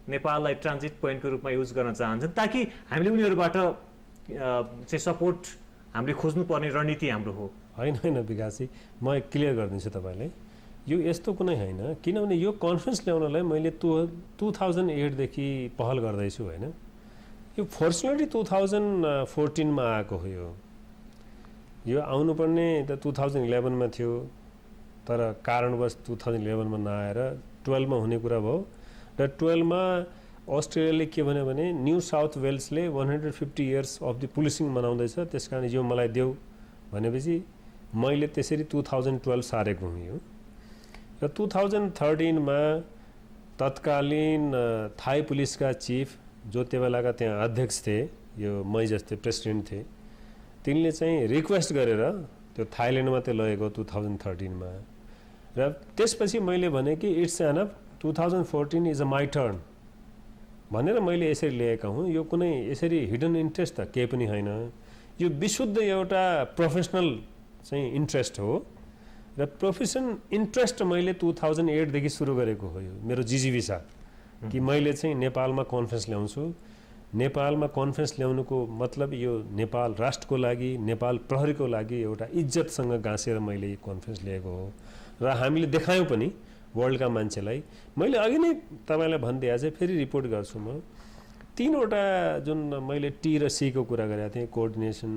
Speaker 1: नेपाललाई ट्रान्जिट पोइन्टको रूपमा युज गर्न चाहन्छन् ताकि हामीले उनीहरूबाट चाहिँ सपोर्ट हामीले खोज्नुपर्ने रणनीति हाम्रो हो।
Speaker 3: होइन विकासजी, म क्लियर गरिदिन्छु तपाईँलाई, यो यस्तो कुनै होइन। किनभने यो कन्फरेन्स ल्याउनलाई मैले 2008देखि पहल गर्दैछु होइन। यो फोर्चुनेटली 2014मा आएको हो। यो आउनुपर्ने त 2011मा थियो, तर कारणवश 2011मा नआएर 12मा हुने कुरा भयो। र 12मा अस्ट्रेलियाले के भन्यो भने न्यू साउथ वेल्सले 150 इयर्स अफ द पुलिसिङ मनाउँदैछ, त्यस कारण यो मलाई देऊ भनेपछि मैले त्यसरी 2012 सारेको हुँ। यो र 2013मा तत्कालीन थाई पुलिसका चिफ जो त्यो बेलाका त्यहाँ अध्यक्ष थिए, यो मै जस्तै प्रेसिडेन्ट थिए, तिनले चाहिँ रिक्वेस्ट गरेर त्यो थाइल्यान्डमा त्यो लगेको 2013मा। र त्यसपछि मैले भने कि it's enough, 2014 is a my turn भनेर मैले यसरी ल्याएका हुँ। यो कुनै यसरी हिडन इन्ट्रेस्ट त केही पनि होइन, यो विशुद्ध एउटा प्रोफेसनल चाहिँ इन्ट्रेस्ट हो। र प्रोफेसन इन्ट्रेस्ट मैले 2008देखि सुरु गरेको हो। यो मेरो जिजीविसा कि मैले चाहिँ नेपालमा कन्फरेन्स ल्याउँछु। नेपालमा कन्फरेन्स ल्याउनुको मतलब यो नेपाल राष्ट्रको लागि, नेपाल प्रहरीको लागि एउटा इज्जतसँग गाँसेर मैले यो कन्फरेन्स ल्याएको हो। र हामीले देखायौँ पनि वर्ल्डका मान्छेलाई। मैले अघि नै तपाईँलाई भनिदिए चाहिँ फेरि रिपोर्ट गर्छु म, 3वटा जुन मैले टी र सीको कुरा गरेको थिएँ, कोअर्डिनेसन,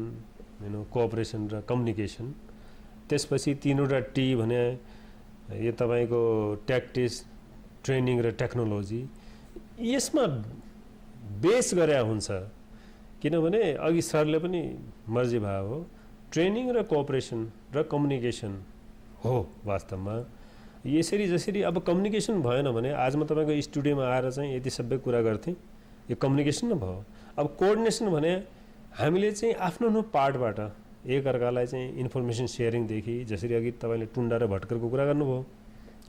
Speaker 3: कोअपरेसन र कम्युनिकेसन। त्यसपछि 3वटा टी भने यो तपाईँको ट्याक्टिक्स, ट्रेनिङ र टेक्नोलोजी। यसमा बेस गरे हुन्छ, किनभने अघि सरले पनि मर्जी भयो हो, ट्रेनिङ र कोअपरेसन र कम्युनिकेसन हो वास्तवमा। यसरी जसरी अब कम्युनिकेसन भएन भने आज म तपाईँको स्टुडियोमा आएर चाहिँ यति सबै कुरा गर्थेँ, यो कम्युनिकेसन नै भयो। अब कोअर्डिनेसन भने हामीले चाहिँ आफ्नो पार्टबाट एकअर्कालाई चाहिँ इन्फर्मेसन सेयरिङदेखि, जसरी अघि तपाईँले टुन्डा र भट्करको कुरा गर्नुभयो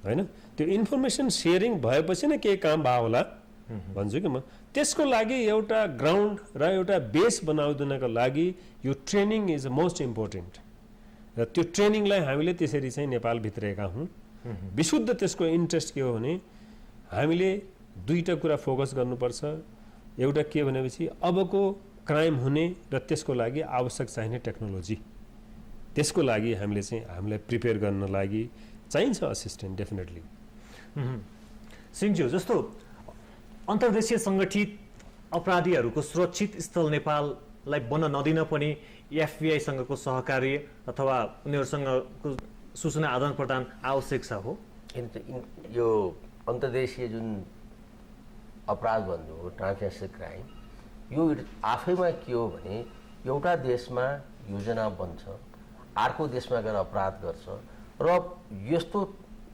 Speaker 3: होइन, त्यो इन्फर्मेसन सेयरिङ भएपछि नै केही काम भयो होला भन्छु कि म। त्यसको लागि एउटा ग्राउन्ड र एउटा बेस बनाइदिनको लागि यो ट्रेनिङ इज मोस्ट इम्पोर्टेन्ट। र त्यो ट्रेनिङलाई हामीले त्यसरी चाहिँ नेपालभित्रेका हौँ। विशुद्ध त्यसको इन्ट्रेस्ट के हो भने हामीले 2टा कुरा फोकस गर्नुपर्छ। एउटा के भनेपछि अबको क्राइम हुने र त्यसको लागि आवश्यक चाहिने टेक्नोलोजी, त्यसको लागि हामीले चाहिँ हामीलाई प्रिपेयर गर्न लागि चाहिन्छ असिस्टेन्ट डेफिनेटली।
Speaker 1: सिंहज्यू, जस्तो अन्तर्देशीय सङ्गठित अपराधीहरूको सुरक्षित स्थल नेपाललाई बन्न नदिन पनि एफबिआईसँगको सहकार्य अथवा उनीहरूसँगको सूचना आदान प्रदान आवश्यक छ हो?
Speaker 2: यो अन्तर्देशीय जुन अपराध भन्नुभयो ट्रान्सनेसनल क्राइम, यो आफैमा के हो भने एउटा देशमा योजना बन्छ, अर्को देशमा गएर अपराध गर्छ र यस्तो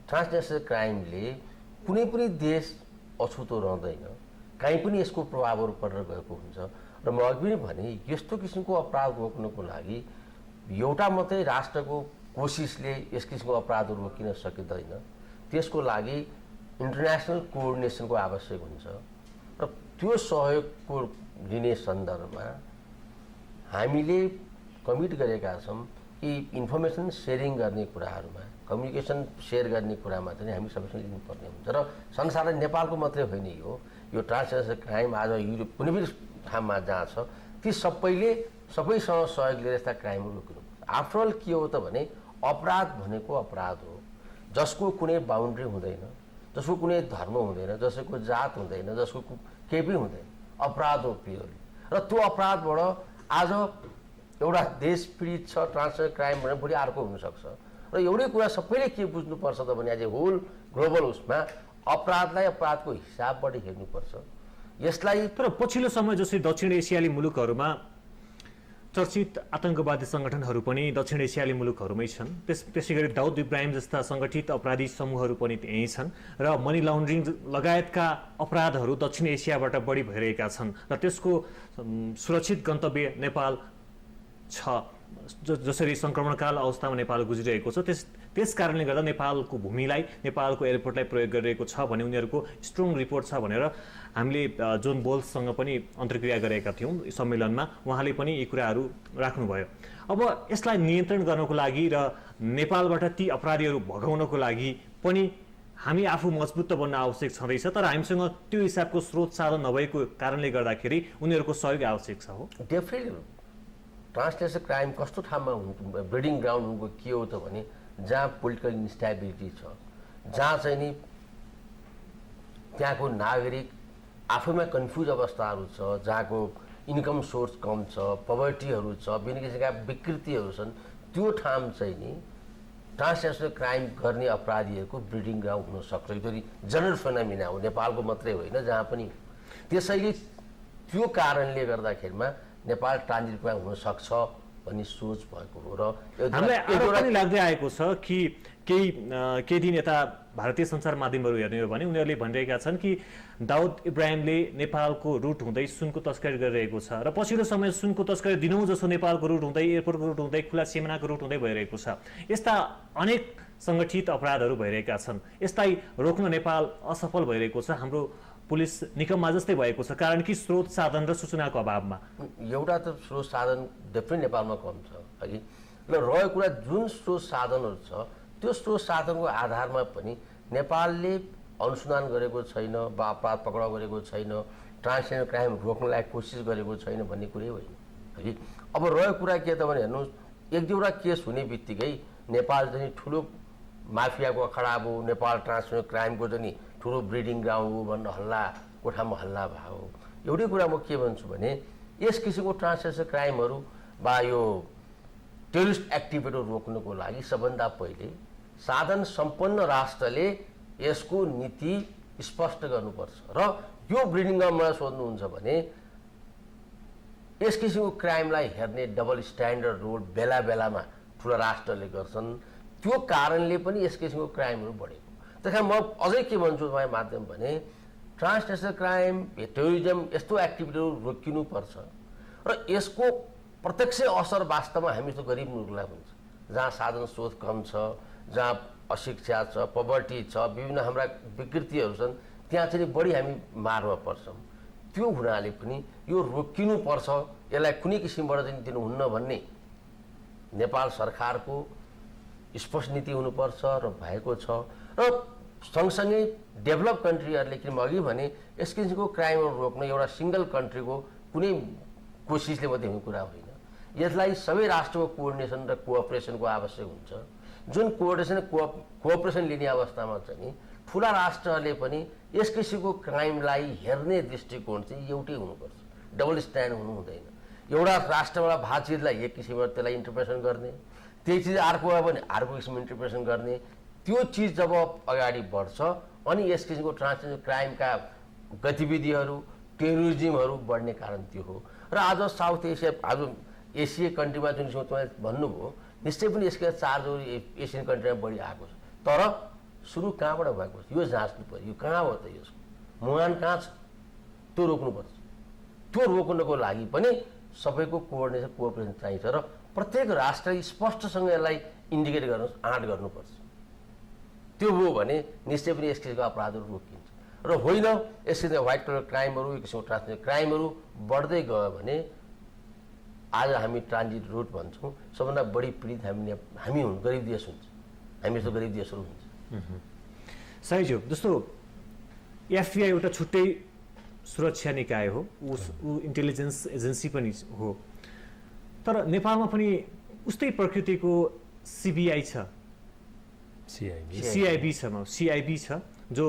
Speaker 2: ट्रान्सनेसनल क्राइमले कुनै पनि देश अछुतो रहँदैन, कहीँ पनि यसको प्रभावहरू परेर गएको हुन्छ। र म अघि पनि भने यस्तो किसिमको अपराध रोक्नको लागि एउटा मात्रै राष्ट्रको कोसिसले यस किसिमको अपराधहरू रोकिन सकिँदैन। त्यसको लागि इन्टरनेसनल कोअर्डिनेसनको आवश्यक हुन्छ र त्यो सहयोगको लिने सन्दर्भमा हामीले कमिट गरेका छौँ कि इन्फर्मेसन सेयरिङ गर्ने कुराहरूमा, कम्युनिकेसन सेयर गर्ने कुरामा चाहिँ हामी सबैसँग लिनुपर्ने हुन्छ। र संसारमा नेपालको मात्रै होइन, यो ट्रान्सनेसनल क्राइम आज युरोप कुनै पनि ठाउँमा जहाँ छ ती सबैसँग सहयोग लिएर यस्ता क्राइमहरू रोक्नु। आफ्टरअल के हो त भने अपराध भनेको अपराध हो जसको कुनै बााउन्ड्री हुँदैन, जसको कुनै धर्म हुँदैन, जसको जात हुँदैन, जसको केही पनि हुँदैन, अपराध हो प्योरली। र त्यो अपराधबाट आज एउटा देश पीडित छ ट्रान्सनेसनल क्राइम भनेर भोलि अर्को हुनसक्छ। र एउटै कुरा सबैले के बुझ्नुपर्छ त भने आज होल ग्लोबल उसमा अपराधलाई अपराधको हिसाबबाट हेर्नुपर्छ। यसलाई
Speaker 1: तर पछिल्लो समय जसरी दक्षिण एसियाली मुलुकहरूमा चर्चित आतंकवादी सङ्गठनहरू पनि दक्षिण एसियाली मुलुकहरूमै छन्, त्यसै गरी दाउद इब्राहिम जस्ता सङ्गठित अपराधी समूहहरू पनि यहीँ छन् र मनी लन्ड्रिङ लगायतका अपराधहरू दक्षिण एसियाबाट बढी भइरहेका छन् र त्यसको सुरक्षित गन्तव्य नेपाल छ। जसरी सङ्क्रमणकाल अवस्थामा नेपाल गुज्रिरहेको छ त्यस कारणले गर्दा नेपालको भूमिलाई, नेपालको एयरपोर्टलाई प्रयोग गरिरहेको छ भन्ने उनीहरूको स्ट्रङ रिपोर्ट छ भनेर हामीले जोन बोल्ससँग पनि अन्तर्क्रिया गरेका थियौँ सम्मेलनमा, उहाँले पनि यी कुराहरू राख्नुभयो। अब यसलाई नियन्त्रण गर्नको लागि र नेपालबाट ती अपराधीहरू भगाउनको लागि पनि हामी आफू मजबुत त बन्न आवश्यक छँदैछ, तर हामीसँग त्यो हिसाबको स्रोत साधन नभएको कारणले गर्दाखेरि उनीहरूको सहयोग आवश्यक छ हो।
Speaker 2: डेफिनेटली ट्रान्सनेसनल क्राइम कस्तो ठाउँमा ब्रिडिङ ग्राउन्ड हुनुको के हो त भने जहाँ पोलिटिकल इन्स्टेबिलिटी छ, जहाँ चाहिँ नि त्यहाँको नागरिक आफैमा कन्फ्युज अवस्थाहरू छ, जहाँको इन्कम सोर्स कम छ, पवर्टीहरू छ, विभिन्न किसिमका विकृतिहरू छन्, त्यो ठाउँ चाहिँ नि ट्रान्सनेसनल क्राइम गर्ने अपराधीहरूको ब्रिडिङ ग्राउन्ड हुनसक्छ। यो जनरल फेनोमिना हो, नेपालको मात्रै होइन जहाँ पनि। त्यसैले त्यो कारणले गर्दाखेरिमा नेपाल ट्रान्जिट पोइन्ट हुनसक्छ भन्ने सोच भएको हो। र
Speaker 1: हामीलाई आरोप पनि लाग्दै आएको छ कि केही दिन यता भारतीय सञ्चार माध्यमहरू हेर्ने हो भने उनीहरूले भनिरहेका छन् कि दाउद इब्राहिमले नेपालको रुट हुँदै सुनको तस्करी गरिरहेको छ र पछिल्लो समय सुनको तस्करी दिनौँ जसो नेपालको रुट हुँदै, एयरपोर्टको रुट हुँदै, खुला सिमानाको रुट हुँदै भइरहेको छ। यस्ता अनेक सङ्गठित अपराधहरू भइरहेका छन्। यसलाई रोक्न नेपाल असफल भइरहेको छ, हाम्रो पुलिस निकममा जस्तै भएको छ, कारण कि स्रोत साधन र सूचनाको अभावमा।
Speaker 2: एउटा त स्रोत साधन डेफिनेट नेपालमा कम छ है, र रहेको कुरा जुन स्रोत साधनहरू छ त्यो स्रोत साधनको आधारमा पनि नेपालले अनुसन्धान गरेको छैन, वा अपराध पक्राउ गरेको छैन, ट्रान्सनेसनल क्राइम रोक्नलाई कोसिस गरेको छैन भन्ने कुरै होइन है। अब रहेको कुरा के त भने हेर्नुहोस्, एक दुईवटा केस हुने बित्तिकै नेपाल चाहिँ ठुलो माफियाको अखडा भयो, नेपाल ट्रान्सनेसनल क्राइमको चाहिँ ठुलो ब्रिडिङ ग्राउन्ड हो भन्ने हल्ला कोठामा हल्ला भयो। एउटै कुरा म के भन्छु भने यस किसिमको ट्रान्सनेसनल क्राइमहरू वा यो टेरोरिस्ट एक्टिभिटीहरू रोक्नको लागि सबभन्दा पहिले साधन सम्पन्न राष्ट्रले यसको नीति स्पष्ट गर्नुपर्छ। र यो ब्रिडिङ ग्राउन्डमा सोध्नुहुन्छ भने यस किसिमको क्राइमलाई हेर्ने डबल स्ट्यान्डर्ड रोल बेला बेलामा ठुला राष्ट्रले गर्छन्, त्यो कारणले पनि यस किसिमको क्राइमहरू बढेको। त्यस कारण म अझै के भन्छु तपाईँ माध्यम भने ट्रान्सनेसनल क्राइम, टेरोरिज्म यस्तो एक्टिभिटीहरू रोकिनुपर्छ र यसको प्रत्यक्ष असर वास्तवमा हामी जस्तो गरिब मुलुकलाई हुन्छ, जहाँ साधन स्रोत कम छ, जहाँ अशिक्षा छ, पवर्टी छ, विभिन्न हाम्रा विकृतिहरू छन्, त्यहाँ चाहिँ बढी हामी मारमा पर्छौँ। त्यो हुनाले पनि यो रोकिनुपर्छ, यसलाई कुनै किसिमबाट चाहिँ दिनुहुन्न भन्ने नेपाल सरकारको स्पष्ट नीति हुनुपर्छ र भएको छ। र सँगसँगै डेभलप कन्ट्रीहरूले, किन म अघि भने यस किसिमको क्राइमहरू रोक्न एउटा सिङ्गल कन्ट्रीको कुनै कोसिसले मात्रै हुने कुरा होइन, यसलाई सबै राष्ट्रको कोअर्डिनेसन र कोअपरेसनको आवश्यक हुन्छ। जुन कोअपरेसन लिने अवस्थामा चाहिँ ठुला राष्ट्रहरूले पनि यस किसिमको क्राइमलाई हेर्ने दृष्टिकोण चाहिँ एउटै हुनुपर्छ, डबल स्ट्यान्ड हुनु हुँदैन। एउटा राष्ट्रबाट बातचितलाई एक किसिमबाट त्यसलाई इन्टरप्रेसन गर्ने, त्यही चिज अर्को भयो भने अर्को किसिम इन्टरप्रिटेसन गर्ने, त्यो चिज जब अगाडि बढ्छ अनि यस किसिमको ट्रान्सनेसनल क्राइमका गतिविधिहरू, टेरोरिज्महरू बढ्ने कारण त्यो हो। र आज साउथ एसिया, आज एसिया कन्ट्रीमा जुन तपाईँले भन्नुभयो, निश्चय पनि यसका चार्जहरू एसियन कन्ट्रीमा बढी आएको छ। तर सुरु कहाँबाट भएको छ यो जाँच्नु पर्यो। यो कहाँ हो त, यसको मुहान कहाँ छ, त्यो रोक्नुपर्छ। त्यो रोक्नको लागि पनि सबैको कोअर्डिनेसन चाहिन्छ र प्रत्येक राष्ट्रले स्पष्टसँग यसलाई इन्डिकेट गर्नु, आँट गर्नुपर्छ। त्यो हो भने निश्चय पनि यस किसिमको अपराधहरू रोकिन्छ। र होइन यस किसिमको व्हाइट कलर क्राइमहरू, यो किसिमको ट्रान्सनेसनल क्राइमहरू बढ्दै गयो भने आज हामी ट्रान्जिट रुट भन्छौँ, सबभन्दा बढी पीडित हामी हुन्, गरिब देश हुन्छ, हामी जस्तो गरिब देशहरू हुन्छ।
Speaker 1: सही हो। जस्तो एफबिआई एउटा छुट्टै सुरक्षा निकाय हो, ऊ इन्टेलिजेन्स एजेन्सी पनि हो। तर नेपालमा पनि उस्तै प्रकृतिको सिबिआई छ, सिआइबी छ, जो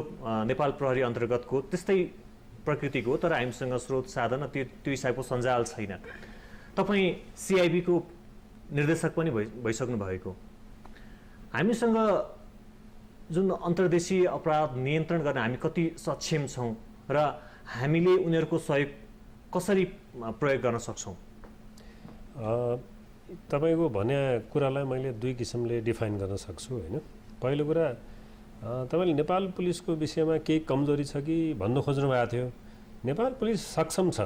Speaker 1: नेपाल प्रहरी अन्तर्गतको त्यस्तै प्रकृतिको हो। तर हामीसँग स्रोत साधन त्यो हिसाबको सञ्जाल छैन। तपाईँ सिआइबीको निर्देशक पनि भइसक्नु भएको। हामीसँग जुन अन्तर्देशीय अपराध नियन्त्रण गर्न हामी कति सक्षम छौँ र हामीले उनीहरूको सहयोग कसरी प्रयोग गर्न सक्छौँ?
Speaker 3: तपाईँको भने कुरालाई मैले दुई किसिमले डिफाइन गर्न सक्छु होइन। पहिलो कुरा, तपाईँले नेपाल पुलिसको विषयमा केही कमजोरी छ कि भन्नु खोज्नु भएको थियो। नेपाल पुलिस सक्षम छ,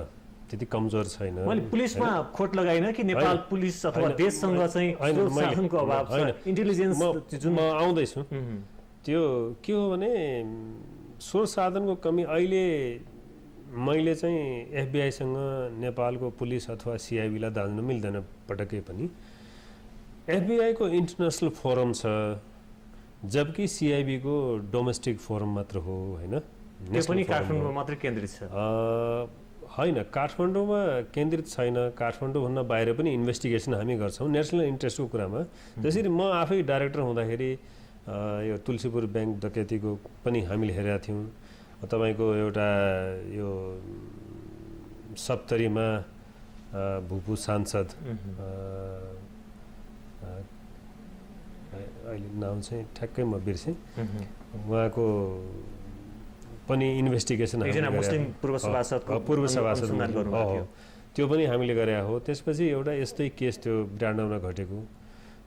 Speaker 3: त्यति कमजोर छैन।
Speaker 1: मैले पुलिसमा खोट लगाइन कि नेपाल पुलिस अथवा देशसँग चाहिँ साधनको अभाव छ, इन्टेलिजेन्स जुन
Speaker 3: म आउँदैछु त्यो के हो भने सोर्स साधनको कमी। अहिले मैले चाहिँ एफबिआईसँग नेपालको पुलिस अथवा सिआइबीलाई दाल्नु मिल्दैन पटक्कै पनि। एफबिआईको इन्टरनेसनल फोरम छ, जबकि सिआइबीको डोमेस्टिक फोरम मात्र हो होइन।
Speaker 1: त्यो पनि काठमाडौँमा मात्रै केन्द्रित छ
Speaker 3: होइन, काठमाडौँमा केन्द्रित छैन। काठमाडौँभन्दा बाहिर पनि इन्भेस्टिगेसन हामी गर्छौँ नेसनल इन्ट्रेस्टको कुरामा। जसरी म आफै डाइरेक्टर हुँदाखेरि यो तुलसीपुर ब्याङ्क डकैतीको पनि हामीले हेरेका थियौँ। तपाईँको एउटा यो सप्तरीमा भूपू सांसद, अहिले नाम चाहिँ ठ्याक्कै म बिर्सेँ, उहाँको पनि इन्भेस्टिगेसन
Speaker 1: पूर्व सभासद
Speaker 3: त्यो पनि हामीले गरे हो। त्यसपछि एउटा यस्तै केस त्यो विराटनगरमा घटेको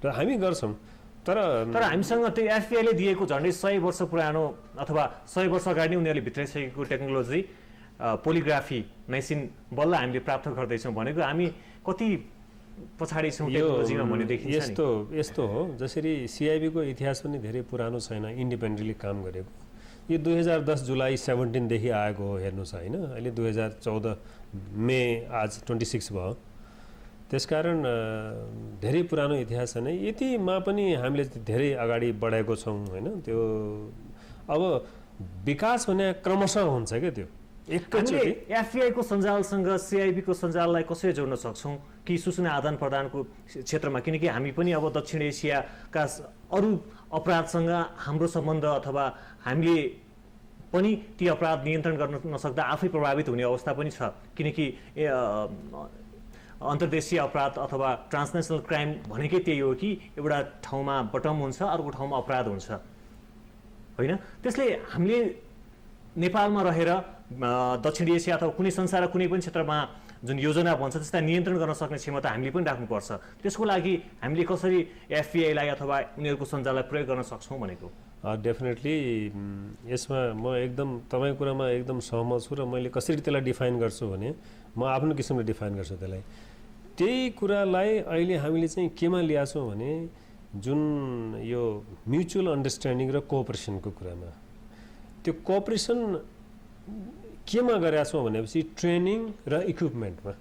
Speaker 3: र हामी गर्छौँ। तर
Speaker 1: हामीसँग त्यो एफबिआईले दिएको झन्डै 100 वर्ष पुरानो अथवा 100 वर्ष अगाडि उनीहरूले भित्राइसकेको टेक्नोलोजी पोलिग्राफी मेसिन बल्ल हामीले प्राप्त गर्दैछौँ भनेको हामी कति पछाडि छौँ टेक्नोलोजीमा भन्ने देखिन्छ।
Speaker 3: यस्तो हो, जसरी सिआइबीको इतिहास पनि धेरै पुरानो छैन, इन्डिपेन्डेन्टली काम गरेको। यो 2010 जुलाई 17 देखि आएको हो, हेर्नुहोस् होइन। अहिले 2014 मे आज 26 भयो। त्यसकारण धेरै पुरानो इतिहास छैन। यतिमा पनि हामीले धेरै अगाडि बढाएको छौँ होइन। त्यो अब विकास भने क्रमशः हुन्छ क्या। त्यो
Speaker 1: एकैचोटि एफबिआईको सञ्जालसँग सिआइबीको सञ्जाललाई कसरी जोड्न सक्छौँ कि सूचना आदान प्रदानको क्षेत्रमा? किनकि हामी पनि अब दक्षिण एसियाका अरू अपराधसँग हाम्रो सम्बन्ध अथवा हामीले पनि ती अपराध नियन्त्रण गर्न नसक्दा आफै प्रभावित हुने अवस्था पनि छ। किनकि अन्तर्देशीय अपराध अथवा ट्रान्सनेसनल क्राइम भनेकै त्यही हो कि एउटा ठाउँमा बटम हुन्छ, अर्को ठाउँमा अपराध हुन्छ होइन। त्यसले हामीले नेपालमा रहेर दक्षिण एसिया अथवा कुनै संसार कुनै पनि क्षेत्रमा जुन योजना भन्छ त्यसलाई नियन्त्रण गर्न सक्ने क्षमता हामीले पनि राख्नुपर्छ। त्यसको लागि हामीले कसरी एफबिआईलाई अथवा उनीहरूको सञ्जाललाई प्रयोग गर्न सक्छौँ भनेको?
Speaker 3: डेफिनेटली यसमा म एकदम तपाईँको कुरामा एकदम सहमत छु। र मैले कसरी त्यसलाई डिफाइन गर्छु भने म आफ्नो किसिमले डिफाइन गर्छु त्यसलाई। त्यही कुरालाई अहिले हामीले चाहिँ केमा ल्याएको भने जुन यो म्युचुअल अन्डरस्ट्यान्डिङ र कोअपरेसनको कुरामा, त्यो कोअपरेसन केमा गरेका छौँ भनेपछि ट्रेनिङ र इक्विपमेन्टमा।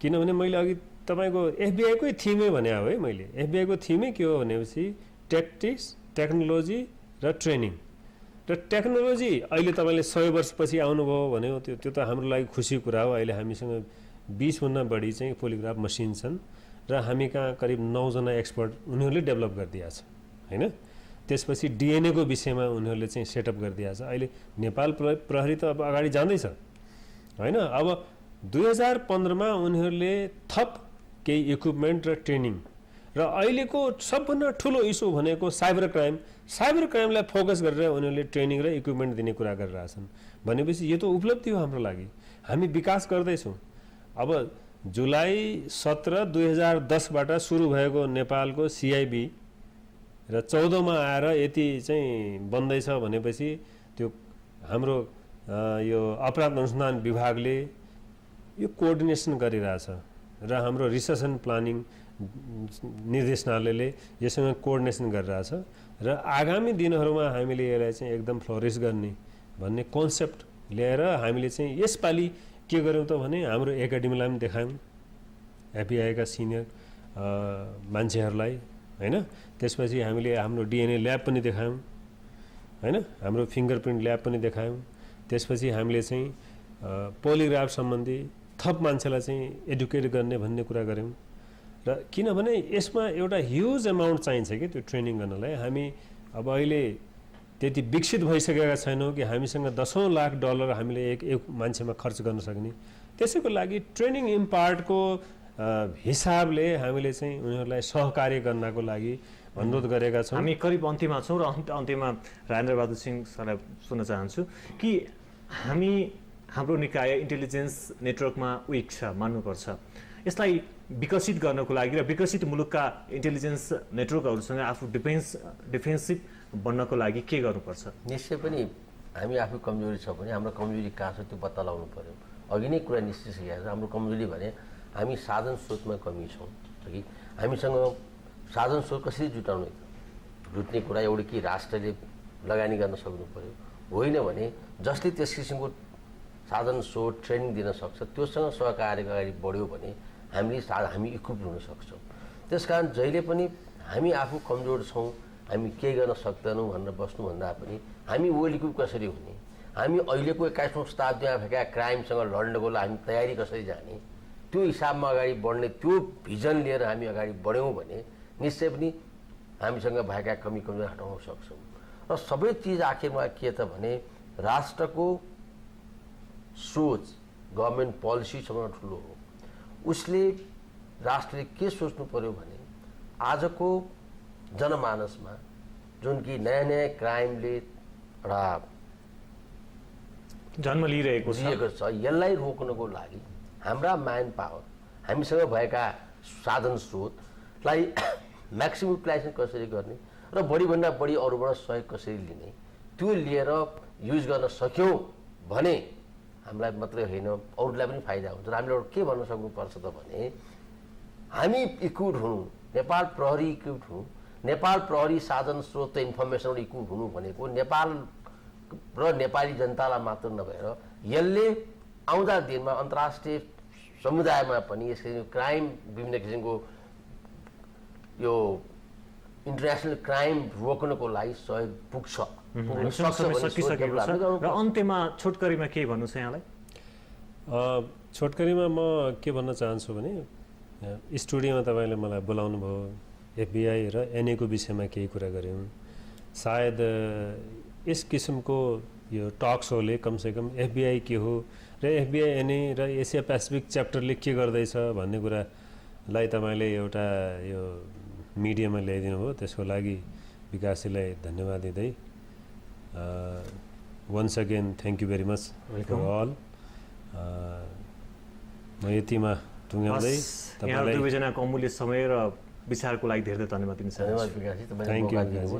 Speaker 3: किनभने मैले अघि तपाईँको एफबिआईकै थिमै भने हो है। मैले एफबिआईको थिमै के हो भनेपछि ट्याक्टिक्स, टेक्नोलोजी र ट्रेनिङ। र टेक्नोलोजी अहिले तपाईँले 100 वर्षपछि आउनुभयो भने त्यो त हाम्रो लागि खुसी कुरा हो। अहिले हामीसँग 20 भन्दा बढी चाहिँ पोलिग्राफ मसिन छन् र हामी कहाँ करिब 9 जना एक्सपर्ट उनीहरूले डेभलप गरिदिएको छ होइन। त्यसपछि डिएनएको विषयमा उनीहरूले चाहिँ सेटअप गरिदिएको छ। अहिले नेपाल प्रहरी त अब अगाडि जाँदैछ होइन। अब 2015मा उनीहरूले थप केही इक्विपमेन्ट र ट्रेनिङ र अहिलेको सबभन्दा ठुलो इस्यु भनेको साइबर क्राइमलाई फोकस गरेर उनीहरूले ट्रेनिङ र इक्विपमेन्ट दिने कुरा गरिरहेछन् भनेपछि यो त उपलब्धि हो हाम्रो लागि। हामी विकास गर्दैछौँ। अब जुलाई 17, 2010बाट सुरु भएको नेपालको CIB र 14मा आएर यति चाहिँ बन्दैछ भनेपछि त्यो हाम्रो यो अपराध अनुसन्धान विभागले यो कोअर्डिनेसन गरिरहेछ र हाम्रो रिसर्च एन्ड प्लानिङ निर्देशनालयले यससँग कोअर्डिनेसन गरिरहेछ र आगामी दिनहरूमा हामीले यसलाई चाहिँ एकदम फ्लोरिस गर्ने भन्ने कन्सेप्ट ल्याएर हामीले चाहिँ यसपालि के गर्यौँ त भने हाम्रो एकाडेमीलाई पनि देखायौँ, एफबिआईका सिनियर मान्छेहरूलाई हैन। त्यसपछि हामीले हाम्रो DNA ल्याब पनि देखायौँ हैन, हाम्रो फिङ्गरप्रिन्ट ल्याब पनि देखायौँ। त्यसपछि हामीले चाहिँ पोलिग्राफ सम्बन्धी थप मान्छेलाई चाहिँ एडुकेट गर्ने भन्ने कुरा गऱ्यौँ। र किनभने यसमा एउटा ह्युज एमाउन्ट चाहिन्छ कि त्यो ट्रेनिङ गर्नलाई। हामी अब अहिले त्यति विकसित भइसकेका छैनौँ कि हामीसँग $10,000 लाख हामीले एक मान्छेमा खर्च गर्न सक्ने। त्यसैको लागि ट्रेनिङ इम्पार्टको हिसाबले हामीले चाहिँ उनीहरूलाई सहकार्य गर्नको लागि अनुरोध गरेका छौँ।
Speaker 1: हामी करिब अन्त्यमा छौँ र अन्त्यमा राजेन्द्र बहादुर सिंह सरलाई सुन्न चाहन्छु कि हाम्रो निकाय इन्टेलिजेन्स नेटवर्कमा विक छ, मान्नुपर्छ। यसलाई विकसित गर्नको लागि र विकसित मुलुकका इन्टेलिजेन्स नेटवर्कहरूसँग आफू डिफेन्सिभ बन्नको लागि के गर्नुपर्छ?
Speaker 2: निश्चय पनि हामी आफू कमजोरी छ भने हाम्रो कमजोरी कहाँ छ त्यो पत्ता लगाउनु पर्यो। अघि नै कुरा निश्चित छ, हाम्रो कमजोरी भने हामी साधन स्रोतमा कमी छौँ कि हामीसँग साधन स्रोत कसरी जुटाउने, जुट्ने कुरा एउटा कि राष्ट्रले लगानी गर्न सक्नु पर्यो, होइन भने जसले त्यस किसिमको साधन स्रोत ट्रेनिङ दिन सक्छ त्योसँग सहकार्य अगाडि बढ्यो भने हामी इक्विप हुन सक्छौँ। त्यसकारण जहिले पनि हामी आफू कमजोर छौँ, हामी केही गर्न सक्दैनौँ भनेर बस्नुभन्दा पनि हामी वेल इक्विप कसरी हुने, हामी अहिलेको 21औं शताब्दीमा भएका क्राइमसँग लड्नको लागि हामी तयारी कसरी जाने, त्यो हिसाबमा अगाडि बढ्ने त्यो भिजन लिएर हामी अगाडि बढ्यौँ भने निश्चय पनि हामीसँग भएका कमी कमजोरी हटाउन सक्छौँ। र सबै चिज आखिरमा के त भने राष्ट्रको सोच, गभर्मेन्ट पोलिसी सबभन्दा ठुलो हो। उसले राष्ट्रले के सोच्नु पर्यो भने आजको जनमानसमा जुन कि नयाँ नयाँ क्राइमले एउटा
Speaker 1: जन्म लिइरहेको
Speaker 2: छ, यसलाई रोक्नको लागि हाम्रा म्यान पावर, हामीसँग भएका साधन स्रोतलाई म्याक्सिमम युटिलाइजेसन कसरी गर्ने र बढीभन्दा बढी अरूबाट सहयोग कसरी लिने, त्यो लिएर युज गर्न सक्यौँ भने हामीलाई मात्रै होइन अरूलाई पनि फाइदा हुन्छ। र हामीले के भन्न सक्नुपर्छ त भने हामी इक्विप हुनु, नेपाल प्रहरी इक्विप हुनु, नेपाल प्रहरी साधन स्रोत इन्फर्मेसन इक्विप हुनु भनेको नेपाल र नेपाली जनतालाई मात्र नभएर यसले आउँदा दिनमा अन्तर्राष्ट्रिय समुदायमा पनि यस किसिमको क्राइम, विभिन्न किसिमको यो इन्टरनेसनल क्राइम रोक्नको लागि सहयोग पुग्छ।
Speaker 1: सकिसकेको छ। र अन्त्यमा छोटकरीमा के भन्नु छ यहाँलाई?
Speaker 3: छोटकरीमा म के भन्न चाहन्छु भने स्टुडियोमा तपाईँले मलाई बोलाउनु भयो, FBI र NA को विषयमा केही कुरा गऱ्यौँ। सायद यस किसिमको यो टक सोले कमसेकम FBI के हो र FBI NA र एसिया पेसिफिक च्याप्टरले के गर्दैछ भन्ने कुरालाई तपाईँले एउटा यो मिडियामा ल्याइदिनु भयो। त्यसको लागि विकासजीलाई धन्यवाद दिँदै once again thank you very much for all. म यतिमा टुङ्ग्याउँदै
Speaker 1: तपाईँलाई दुवैजनाको अमूल्य समय र विचारको लागि धेरै धन्यवाद दिन चाहन्छु।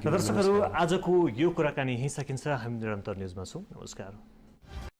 Speaker 1: दर्शकहरू, आजको यो कुराकानी यहीँ सकिन्छ। हामी निरन्तर न्युजमा छौँ। नमस्कार।